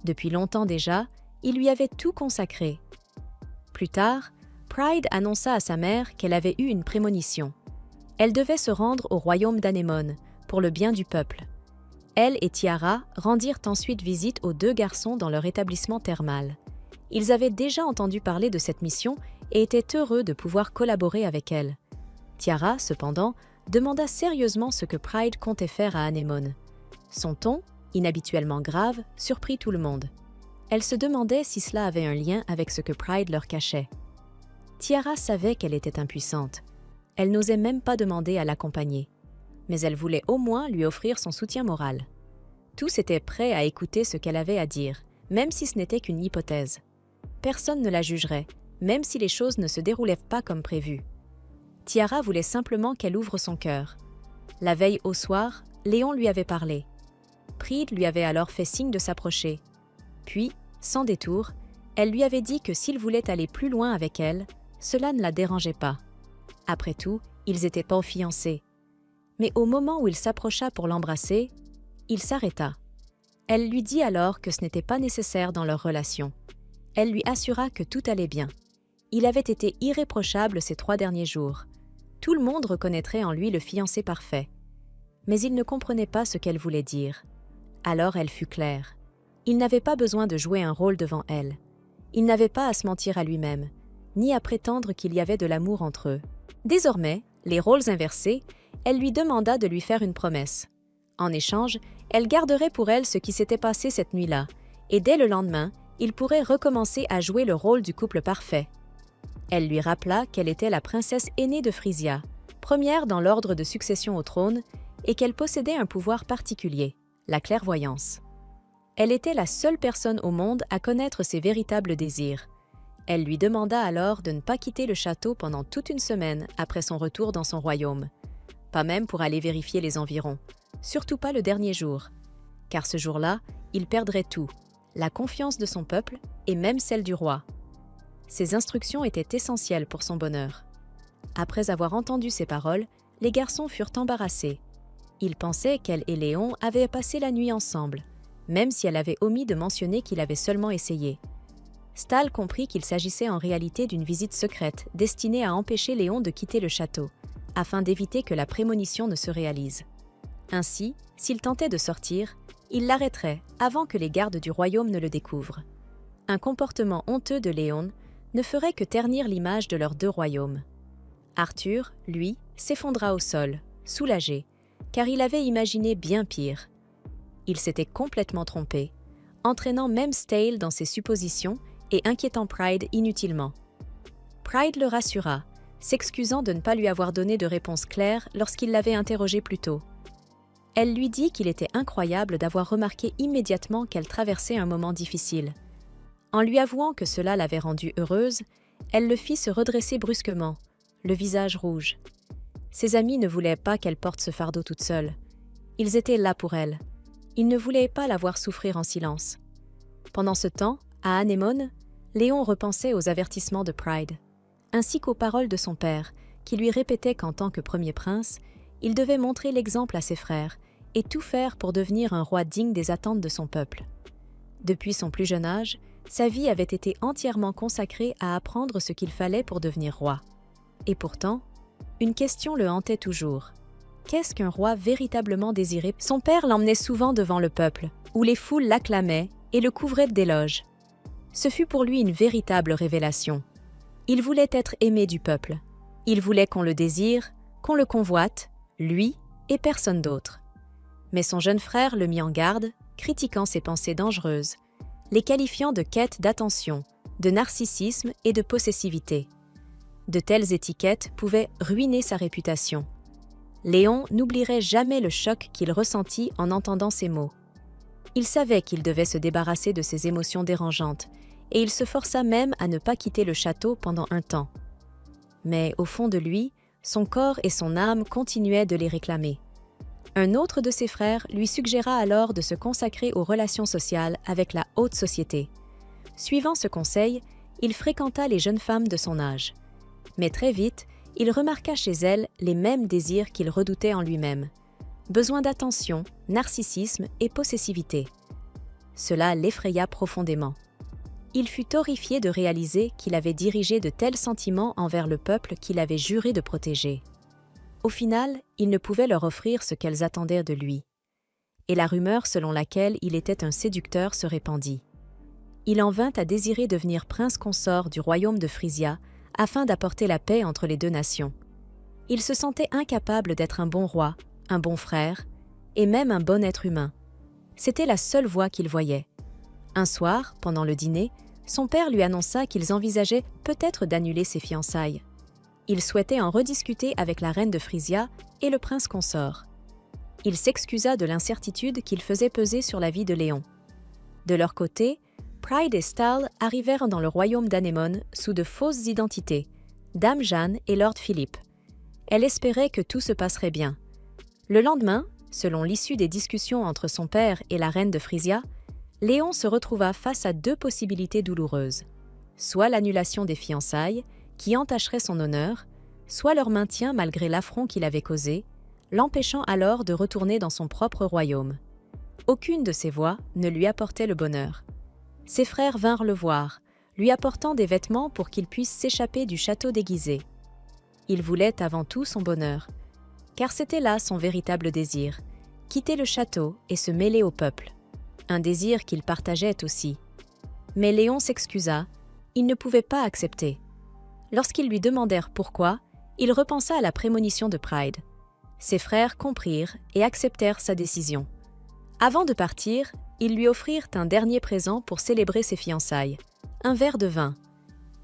Depuis longtemps déjà, il lui avait tout consacré. Plus tard, Pride annonça à sa mère qu'elle avait eu une prémonition. Elle devait se rendre au royaume d'Anémone pour le bien du peuple. Elle et Tiara rendirent ensuite visite aux 2 garçons dans leur établissement thermal. Ils avaient déjà entendu parler de cette mission et étaient heureux de pouvoir collaborer avec elle. Tiara, cependant, demanda sérieusement ce que Pride comptait faire à Anémone. Son ton, inhabituellement grave, surprit tout le monde. Elle se demandait si cela avait un lien avec ce que Pride leur cachait. Tiara savait qu'elle était impuissante. Elle n'osait même pas demander à l'accompagner. Mais elle voulait au moins lui offrir son soutien moral. Tous étaient prêts à écouter ce qu'elle avait à dire, même si ce n'était qu'une hypothèse. Personne ne la jugerait, même si les choses ne se déroulaient pas comme prévu. Tiara voulait simplement qu'elle ouvre son cœur. La veille au soir, Léon lui avait parlé. Pride lui avait alors fait signe de s'approcher. Puis, sans détour, elle lui avait dit que s'il voulait aller plus loin avec elle, cela ne la dérangeait pas. Après tout, ils étaient pas fiancés. Mais au moment où il s'approcha pour l'embrasser, il s'arrêta. Elle lui dit alors que ce n'était pas nécessaire dans leur relation. Elle lui assura que tout allait bien. Il avait été irréprochable ces 3 derniers jours. Tout le monde reconnaîtrait en lui le fiancé parfait. Mais il ne comprenait pas ce qu'elle voulait dire. Alors elle fut claire. Il n'avait pas besoin de jouer un rôle devant elle. Il n'avait pas à se mentir à lui-même, ni à prétendre qu'il y avait de l'amour entre eux. Désormais, les rôles inversés, elle lui demanda de lui faire une promesse. En échange, elle garderait pour elle ce qui s'était passé cette nuit-là, et dès le lendemain, il pourrait recommencer à jouer le rôle du couple parfait. Elle lui rappela qu'elle était la princesse aînée de Frisia, première dans l'ordre de succession au trône, et qu'elle possédait un pouvoir particulier, la clairvoyance. Elle était la seule personne au monde à connaître ses véritables désirs. Elle lui demanda alors de ne pas quitter le château pendant toute une semaine après son retour dans son royaume. Pas même pour aller vérifier les environs, surtout pas le dernier jour. Car ce jour-là, il perdrait tout, la confiance de son peuple et même celle du roi. Ces instructions étaient essentielles pour son bonheur. Après avoir entendu ces paroles, les garçons furent embarrassés. Ils pensaient qu'elle et Léon avaient passé la nuit ensemble, même si elle avait omis de mentionner qu'il avait seulement essayé. Stahl comprit qu'il s'agissait en réalité d'une visite secrète destinée à empêcher Léon de quitter le château, afin d'éviter que la prémonition ne se réalise. Ainsi, s'il tentait de sortir, il l'arrêterait avant que les gardes du royaume ne le découvrent. Un comportement honteux de Léon ne ferait que ternir l'image de leurs 2 royaumes. Arthur, lui, s'effondra au sol, soulagé, car il avait imaginé bien pire. Il s'était complètement trompé, entraînant même Stahl dans ses suppositions et inquiétant Pride inutilement. Pride le rassura, s'excusant de ne pas lui avoir donné de réponse claire lorsqu'il l'avait interrogée plus tôt. Elle lui dit qu'il était incroyable d'avoir remarqué immédiatement qu'elle traversait un moment difficile. En lui avouant que cela l'avait rendue heureuse, elle le fit se redresser brusquement, le visage rouge. Ses amis ne voulaient pas qu'elle porte ce fardeau toute seule. Ils étaient là pour elle. Ils ne voulaient pas la voir souffrir en silence. Pendant ce temps, à Anémone, Léon repensait aux avertissements de Pride, ainsi qu'aux paroles de son père, qui lui répétait qu'en tant que premier prince, il devait montrer l'exemple à ses frères et tout faire pour devenir un roi digne des attentes de son peuple. Depuis son plus jeune âge, sa vie avait été entièrement consacrée à apprendre ce qu'il fallait pour devenir roi. Et pourtant, une question le hantait toujours. Qu'est-ce qu'un roi véritablement désiré? Son père l'emmenait souvent devant le peuple, où les foules l'acclamaient et le couvraient d'éloges. Ce fut pour lui une véritable révélation. Il voulait être aimé du peuple. Il voulait qu'on le désire, qu'on le convoite, lui et personne d'autre. Mais son jeune frère le mit en garde, critiquant ses pensées dangereuses, les qualifiant de quête d'attention, de narcissisme et de possessivité. De telles étiquettes pouvaient ruiner sa réputation. Léon n'oublierait jamais le choc qu'il ressentit en entendant ces mots. Il savait qu'il devait se débarrasser de ses émotions dérangeantes, et il se força même à ne pas quitter le château pendant un temps. Mais au fond de lui, son corps et son âme continuaient de les réclamer. Un autre de ses frères lui suggéra alors de se consacrer aux relations sociales avec la haute société. Suivant ce conseil, il fréquenta les jeunes femmes de son âge. Mais très vite, il remarqua chez elle les mêmes désirs qu'il redoutait en lui-même. Besoin d'attention, narcissisme et possessivité. Cela l'effraya profondément. Il fut horrifié de réaliser qu'il avait dirigé de tels sentiments envers le peuple qu'il avait juré de protéger. Au final, il ne pouvait leur offrir ce qu'elles attendaient de lui. Et la rumeur selon laquelle il était un séducteur se répandit. Il en vint à désirer devenir prince consort du royaume de Frisia afin d'apporter la paix entre les deux nations. Il se sentait incapable d'être un bon roi, un bon frère, et même un bon être humain. C'était la seule voie qu'il voyait. Un soir, pendant le dîner, son père lui annonça qu'ils envisageaient peut-être d'annuler ses fiançailles. Il souhaitait en rediscuter avec la reine de Frisia et le prince consort. Il s'excusa de l'incertitude qu'il faisait peser sur la vie de Léon. De leur côté, Pride et Stahl arrivèrent dans le royaume d'Anémone sous de fausses identités, Dame Jeanne et Lord Philippe. Elle espérait que tout se passerait bien. Le lendemain, selon l'issue des discussions entre son père et la reine de Frisia, Léon se retrouva face à deux possibilités douloureuses. Soit l'annulation des fiançailles, qui entacherait son honneur, soit leur maintien malgré l'affront qu'il avait causé, l'empêchant alors de retourner dans son propre royaume. Aucune de ces voies ne lui apportait le bonheur. Ses frères vinrent le voir, lui apportant des vêtements pour qu'il puisse s'échapper du château déguisé. Il voulait avant tout son bonheur, car c'était là son véritable désir, quitter le château et se mêler au peuple. Un désir qu'il partageait aussi. Mais Léon s'excusa, il ne pouvait pas accepter. Lorsqu'ils lui demandèrent pourquoi, il repensa à la prémonition de Pride. Ses frères comprirent et acceptèrent sa décision. Avant de partir, ils lui offrirent un dernier présent pour célébrer ses fiançailles, un verre de vin.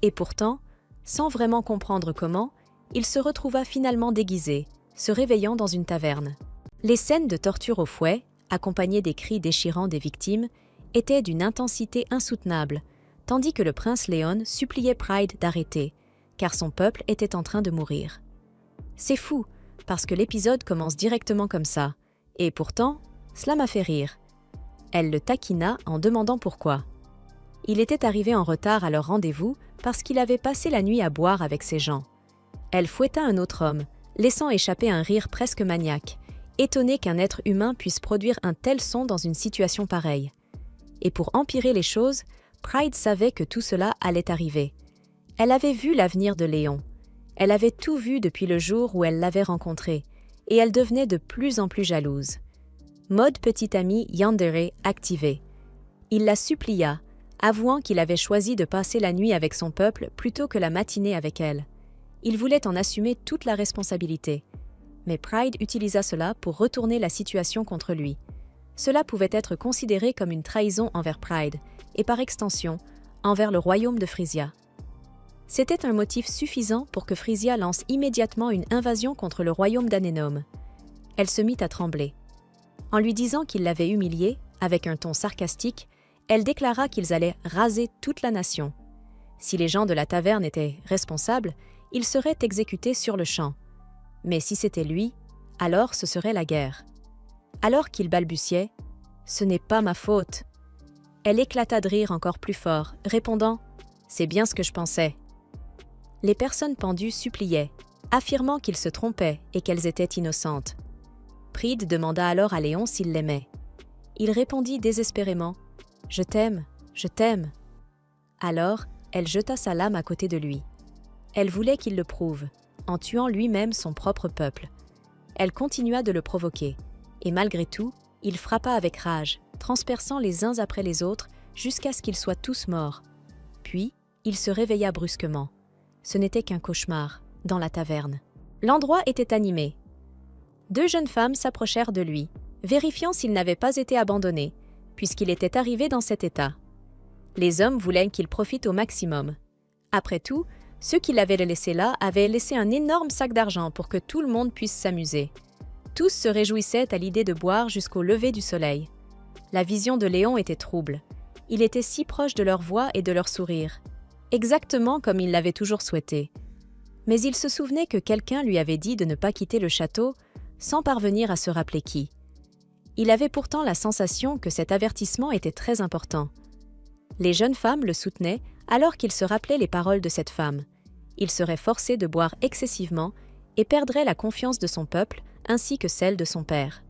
Et pourtant, sans vraiment comprendre comment, il se retrouva finalement déguisé, se réveillant dans une taverne. Les scènes de torture au fouet, accompagnées des cris déchirants des victimes, étaient d'une intensité insoutenable, tandis que le prince Léon suppliait Pride d'arrêter, car son peuple était en train de mourir. C'est fou, parce que l'épisode commence directement comme ça, et pourtant, cela m'a fait rire. Elle le taquina en demandant pourquoi. Il était arrivé en retard à leur rendez-vous parce qu'il avait passé la nuit à boire avec ses gens. Elle fouetta un autre homme, laissant échapper un rire presque maniaque, étonné qu'un être humain puisse produire un tel son dans une situation pareille. Et pour empirer les choses, Pride savait que tout cela allait arriver. Elle avait vu l'avenir de Léon. Elle avait tout vu depuis le jour où elle l'avait rencontré, et elle devenait de plus en plus jalouse. Mode petite amie yandere activée. Il la supplia, avouant qu'il avait choisi de passer la nuit avec son peuple plutôt que la matinée avec elle. Il voulait en assumer toute la responsabilité. Mais Pride utilisa cela pour retourner la situation contre lui. Cela pouvait être considéré comme une trahison envers Pride, et par extension, envers le royaume de Frisia. C'était un motif suffisant pour que Frisia lance immédiatement une invasion contre le royaume d'Anénome. Elle se mit à trembler. En lui disant qu'il l'avait humiliée, avec un ton sarcastique, elle déclara qu'ils allaient raser toute la nation. Si les gens de la taverne étaient responsables, ils seraient exécutés sur le champ. Mais si c'était lui, alors ce serait la guerre. Alors qu'il balbutiait, « Ce n'est pas ma faute », elle éclata de rire encore plus fort, répondant « C'est bien ce que je pensais ». Les personnes pendues suppliaient, affirmant qu'ils se trompaient et qu'elles étaient innocentes. Pride demanda alors à Léon s'il l'aimait. Il répondit désespérément « Je t'aime, je t'aime ». Alors, elle jeta sa lame à côté de lui. Elle voulait qu'il le prouve, en tuant lui-même son propre peuple. Elle continua de le provoquer, et malgré tout, il frappa avec rage, transperçant les uns après les autres jusqu'à ce qu'ils soient tous morts. Puis, il se réveilla brusquement. Ce n'était qu'un cauchemar, dans la taverne. L'endroit était animé. Deux jeunes femmes s'approchèrent de lui, vérifiant s'il n'avait pas été abandonné, puisqu'il était arrivé dans cet état. Les hommes voulaient qu'il profite au maximum. Après tout, ceux qui l'avaient laissé là avaient laissé un énorme sac d'argent pour que tout le monde puisse s'amuser. Tous se réjouissaient à l'idée de boire jusqu'au lever du soleil. La vision de Léon était trouble. Il était si proche de leur voix et de leur sourire, exactement comme il l'avait toujours souhaité. Mais il se souvenait que quelqu'un lui avait dit de ne pas quitter le château sans parvenir à se rappeler qui. Il avait pourtant la sensation que cet avertissement était très important. Les jeunes femmes le soutenaient alors qu'il se rappelait les paroles de cette femme. Il serait forcé de boire excessivement et perdrait la confiance de son peuple ainsi que celle de son père.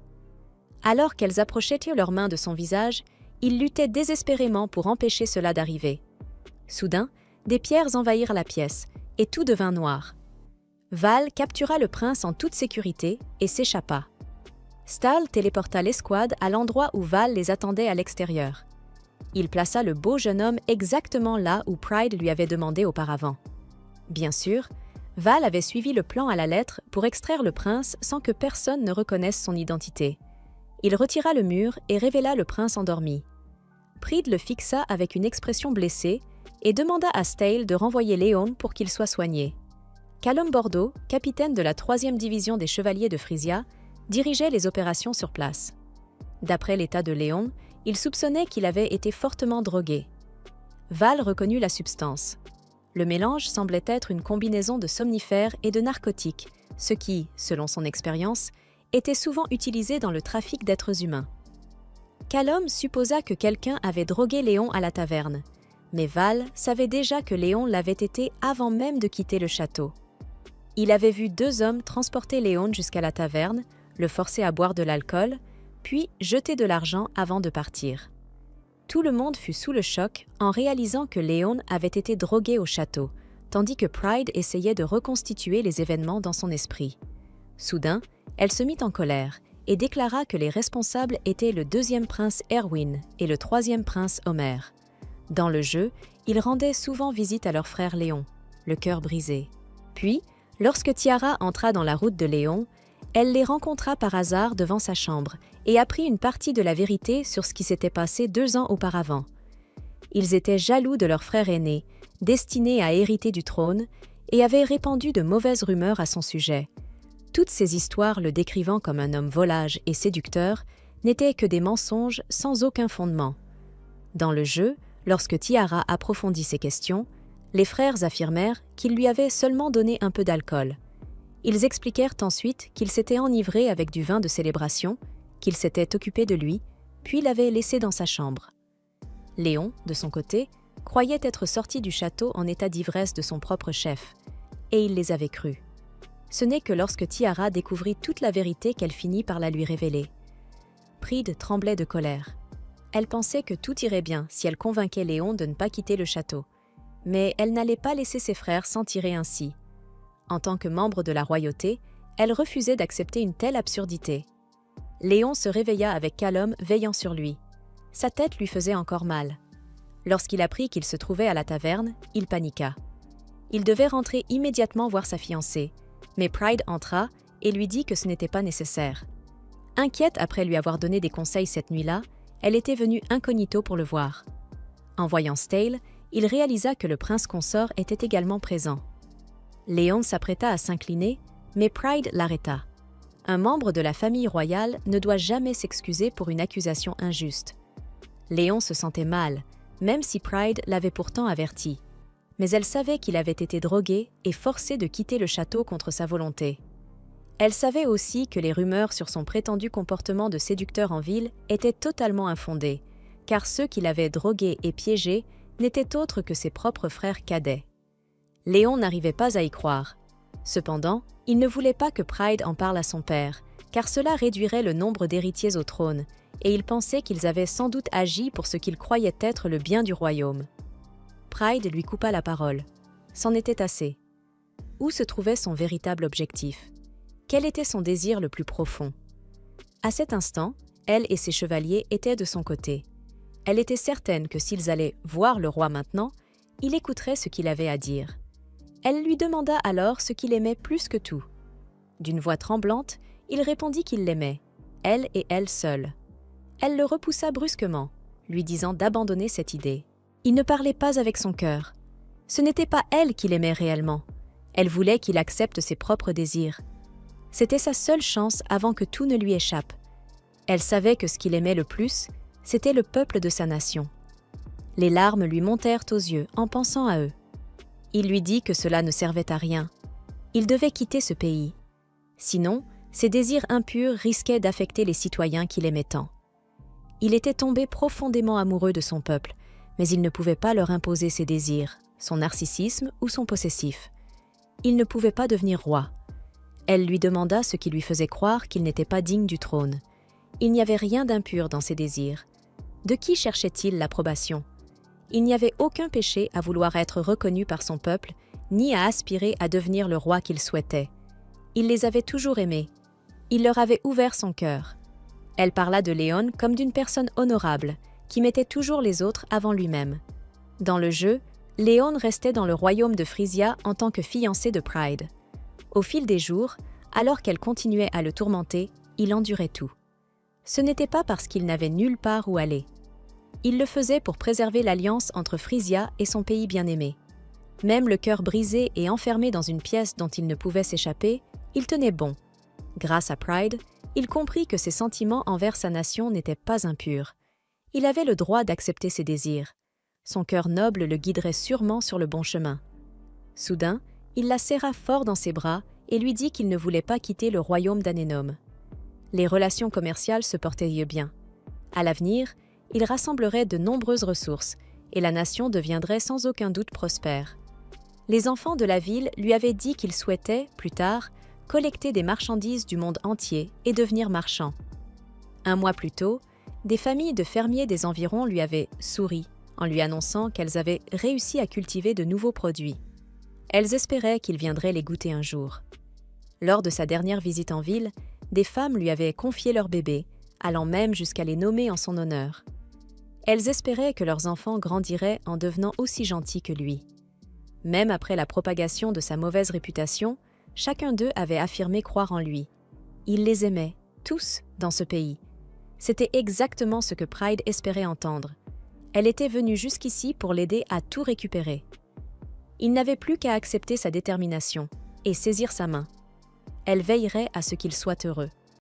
Alors qu'elles approchaient leurs mains de son visage, il luttait désespérément pour empêcher cela d'arriver. Soudain, des pierres envahirent la pièce, et tout devint noir. Val captura le prince en toute sécurité et s'échappa. Stahl téléporta l'escouade à l'endroit où Val les attendait à l'extérieur. Il plaça le beau jeune homme exactement là où Pride lui avait demandé auparavant. Bien sûr, Val avait suivi le plan à la lettre pour extraire le prince sans que personne ne reconnaisse son identité. Il retira le mur et révéla le prince endormi. Pride le fixa avec une expression blessée et demanda à Stahl de renvoyer Léon pour qu'il soit soigné. Callum Bordeaux, capitaine de la 3e division des Chevaliers de Frisia, dirigeait les opérations sur place. D'après l'état de Léon, il soupçonnait qu'il avait été fortement drogué. Val reconnut la substance. Le mélange semblait être une combinaison de somnifères et de narcotiques, ce qui, selon son expérience, était souvent utilisé dans le trafic d'êtres humains. Callum supposa que quelqu'un avait drogué Léon à la taverne, mais Val savait déjà que Léon l'avait été avant même de quitter le château. Il avait vu 2 hommes transporter Léon jusqu'à la taverne, le forcer à boire de l'alcool, puis jeter de l'argent avant de partir. Tout le monde fut sous le choc en réalisant que Léon avait été drogué au château, tandis que Pride essayait de reconstituer les événements dans son esprit. Soudain, elle se mit en colère et déclara que les responsables étaient le 2e prince Erwin et le 3e prince Homer. Dans le jeu, ils rendaient souvent visite à leur frère Léon, le cœur brisé. Puis, lorsque Tiara entra dans la route de Léon, elle les rencontra par hasard devant sa chambre et apprit une partie de la vérité sur ce qui s'était passé 2 ans auparavant. Ils étaient jaloux de leur frère aîné, destiné à hériter du trône, et avaient répandu de mauvaises rumeurs à son sujet. Toutes ces histoires le décrivant comme un homme volage et séducteur n'étaient que des mensonges sans aucun fondement. Dans le jeu, lorsque Tiara approfondit ces questions, les frères affirmèrent qu'ils lui avaient seulement donné un peu d'alcool. Ils expliquèrent ensuite qu'il s'était enivré avec du vin de célébration, qu'il s'était occupé de lui, puis l'avait laissé dans sa chambre. Léon, de son côté, croyait être sorti du château en état d'ivresse de son propre chef, et il les avait crus. Ce n'est que lorsque Tiara découvrit toute la vérité qu'elle finit par la lui révéler. Pride tremblait de colère. Elle pensait que tout irait bien si elle convainquait Léon de ne pas quitter le château, mais elle n'allait pas laisser ses frères s'en tirer ainsi. En tant que membre de la royauté, elle refusait d'accepter une telle absurdité. Léon se réveilla avec Callum veillant sur lui. Sa tête lui faisait encore mal. Lorsqu'il apprit qu'il se trouvait à la taverne, il paniqua. Il devait rentrer immédiatement voir sa fiancée, mais Pride entra et lui dit que ce n'était pas nécessaire. Inquiète après lui avoir donné des conseils cette nuit-là, elle était venue incognito pour le voir. En voyant Stahl, il réalisa que le prince consort était également présent. Léon s'apprêta à s'incliner, mais Pride l'arrêta. Un membre de la famille royale ne doit jamais s'excuser pour une accusation injuste. Léon se sentait mal, même si Pride l'avait pourtant averti. Mais elle savait qu'il avait été drogué et forcé de quitter le château contre sa volonté. Elle savait aussi que les rumeurs sur son prétendu comportement de séducteur en ville étaient totalement infondées, car ceux qui l'avaient drogué et piégé n'étaient autres que ses propres frères cadets. Léon n'arrivait pas à y croire. Cependant, il ne voulait pas que Pride en parle à son père, car cela réduirait le nombre d'héritiers au trône, et il pensait qu'ils avaient sans doute agi pour ce qu'ils croyaient être le bien du royaume. Pride lui coupa la parole. C'en était assez. Où se trouvait son véritable objectif? Quel était son désir le plus profond? À cet instant, elle et ses chevaliers étaient de son côté. Elle était certaine que s'ils allaient voir le roi maintenant, il écouterait ce qu'il avait à dire. Elle lui demanda alors ce qu'il aimait plus que tout. D'une voix tremblante, il répondit qu'il l'aimait, elle et elle seule. Elle le repoussa brusquement, lui disant d'abandonner cette idée. Il ne parlait pas avec son cœur. Ce n'était pas elle qu'il aimait réellement. Elle voulait qu'il accepte ses propres désirs. C'était sa seule chance avant que tout ne lui échappe. Elle savait que ce qu'il aimait le plus, c'était le peuple de sa nation. Les larmes lui montèrent aux yeux en pensant à eux. Il lui dit que cela ne servait à rien. Il devait quitter ce pays. Sinon, ses désirs impurs risquaient d'affecter les citoyens qu'il aimait tant. Il était tombé profondément amoureux de son peuple, mais il ne pouvait pas leur imposer ses désirs, son narcissisme ou son possessif. Il ne pouvait pas devenir roi. Elle lui demanda ce qui lui faisait croire qu'il n'était pas digne du trône. Il n'y avait rien d'impur dans ses désirs. De qui cherchait-il l'approbation? Il n'y avait aucun péché à vouloir être reconnu par son peuple, ni à aspirer à devenir le roi qu'il souhaitait. Il les avait toujours aimés. Il leur avait ouvert son cœur. Elle parla de Léon comme d'une personne honorable, qui mettait toujours les autres avant lui-même. Dans le jeu, Léon restait dans le royaume de Frisia en tant que fiancé de Pride. Au fil des jours, alors qu'elle continuait à le tourmenter, il endurait tout. Ce n'était pas parce qu'il n'avait nulle part où aller. Il le faisait pour préserver l'alliance entre Frisia et son pays bien-aimé. Même le cœur brisé et enfermé dans une pièce dont il ne pouvait s'échapper, il tenait bon. Grâce à Pride, il comprit que ses sentiments envers sa nation n'étaient pas impurs. Il avait le droit d'accepter ses désirs. Son cœur noble le guiderait sûrement sur le bon chemin. Soudain, il la serra fort dans ses bras et lui dit qu'il ne voulait pas quitter le royaume d'Anénome. Les relations commerciales se portaient bien. À l'avenir, il rassemblerait de nombreuses ressources et la nation deviendrait sans aucun doute prospère. Les enfants de la ville lui avaient dit qu'ils souhaitaient, plus tard, collecter des marchandises du monde entier et devenir marchands. Un mois plus tôt, des familles de fermiers des environs lui avaient souri en lui annonçant qu'elles avaient réussi à cultiver de nouveaux produits. Elles espéraient qu'il viendrait les goûter un jour. Lors de sa dernière visite en ville, des femmes lui avaient confié leurs bébés, allant même jusqu'à les nommer en son honneur. Elles espéraient que leurs enfants grandiraient en devenant aussi gentils que lui. Même après la propagation de sa mauvaise réputation, chacun d'eux avait affirmé croire en lui. Il les aimait, tous, dans ce pays. C'était exactement ce que Pride espérait entendre. Elle était venue jusqu'ici pour l'aider à tout récupérer. Il n'avait plus qu'à accepter sa détermination et saisir sa main. Elle veillerait à ce qu'il soit heureux.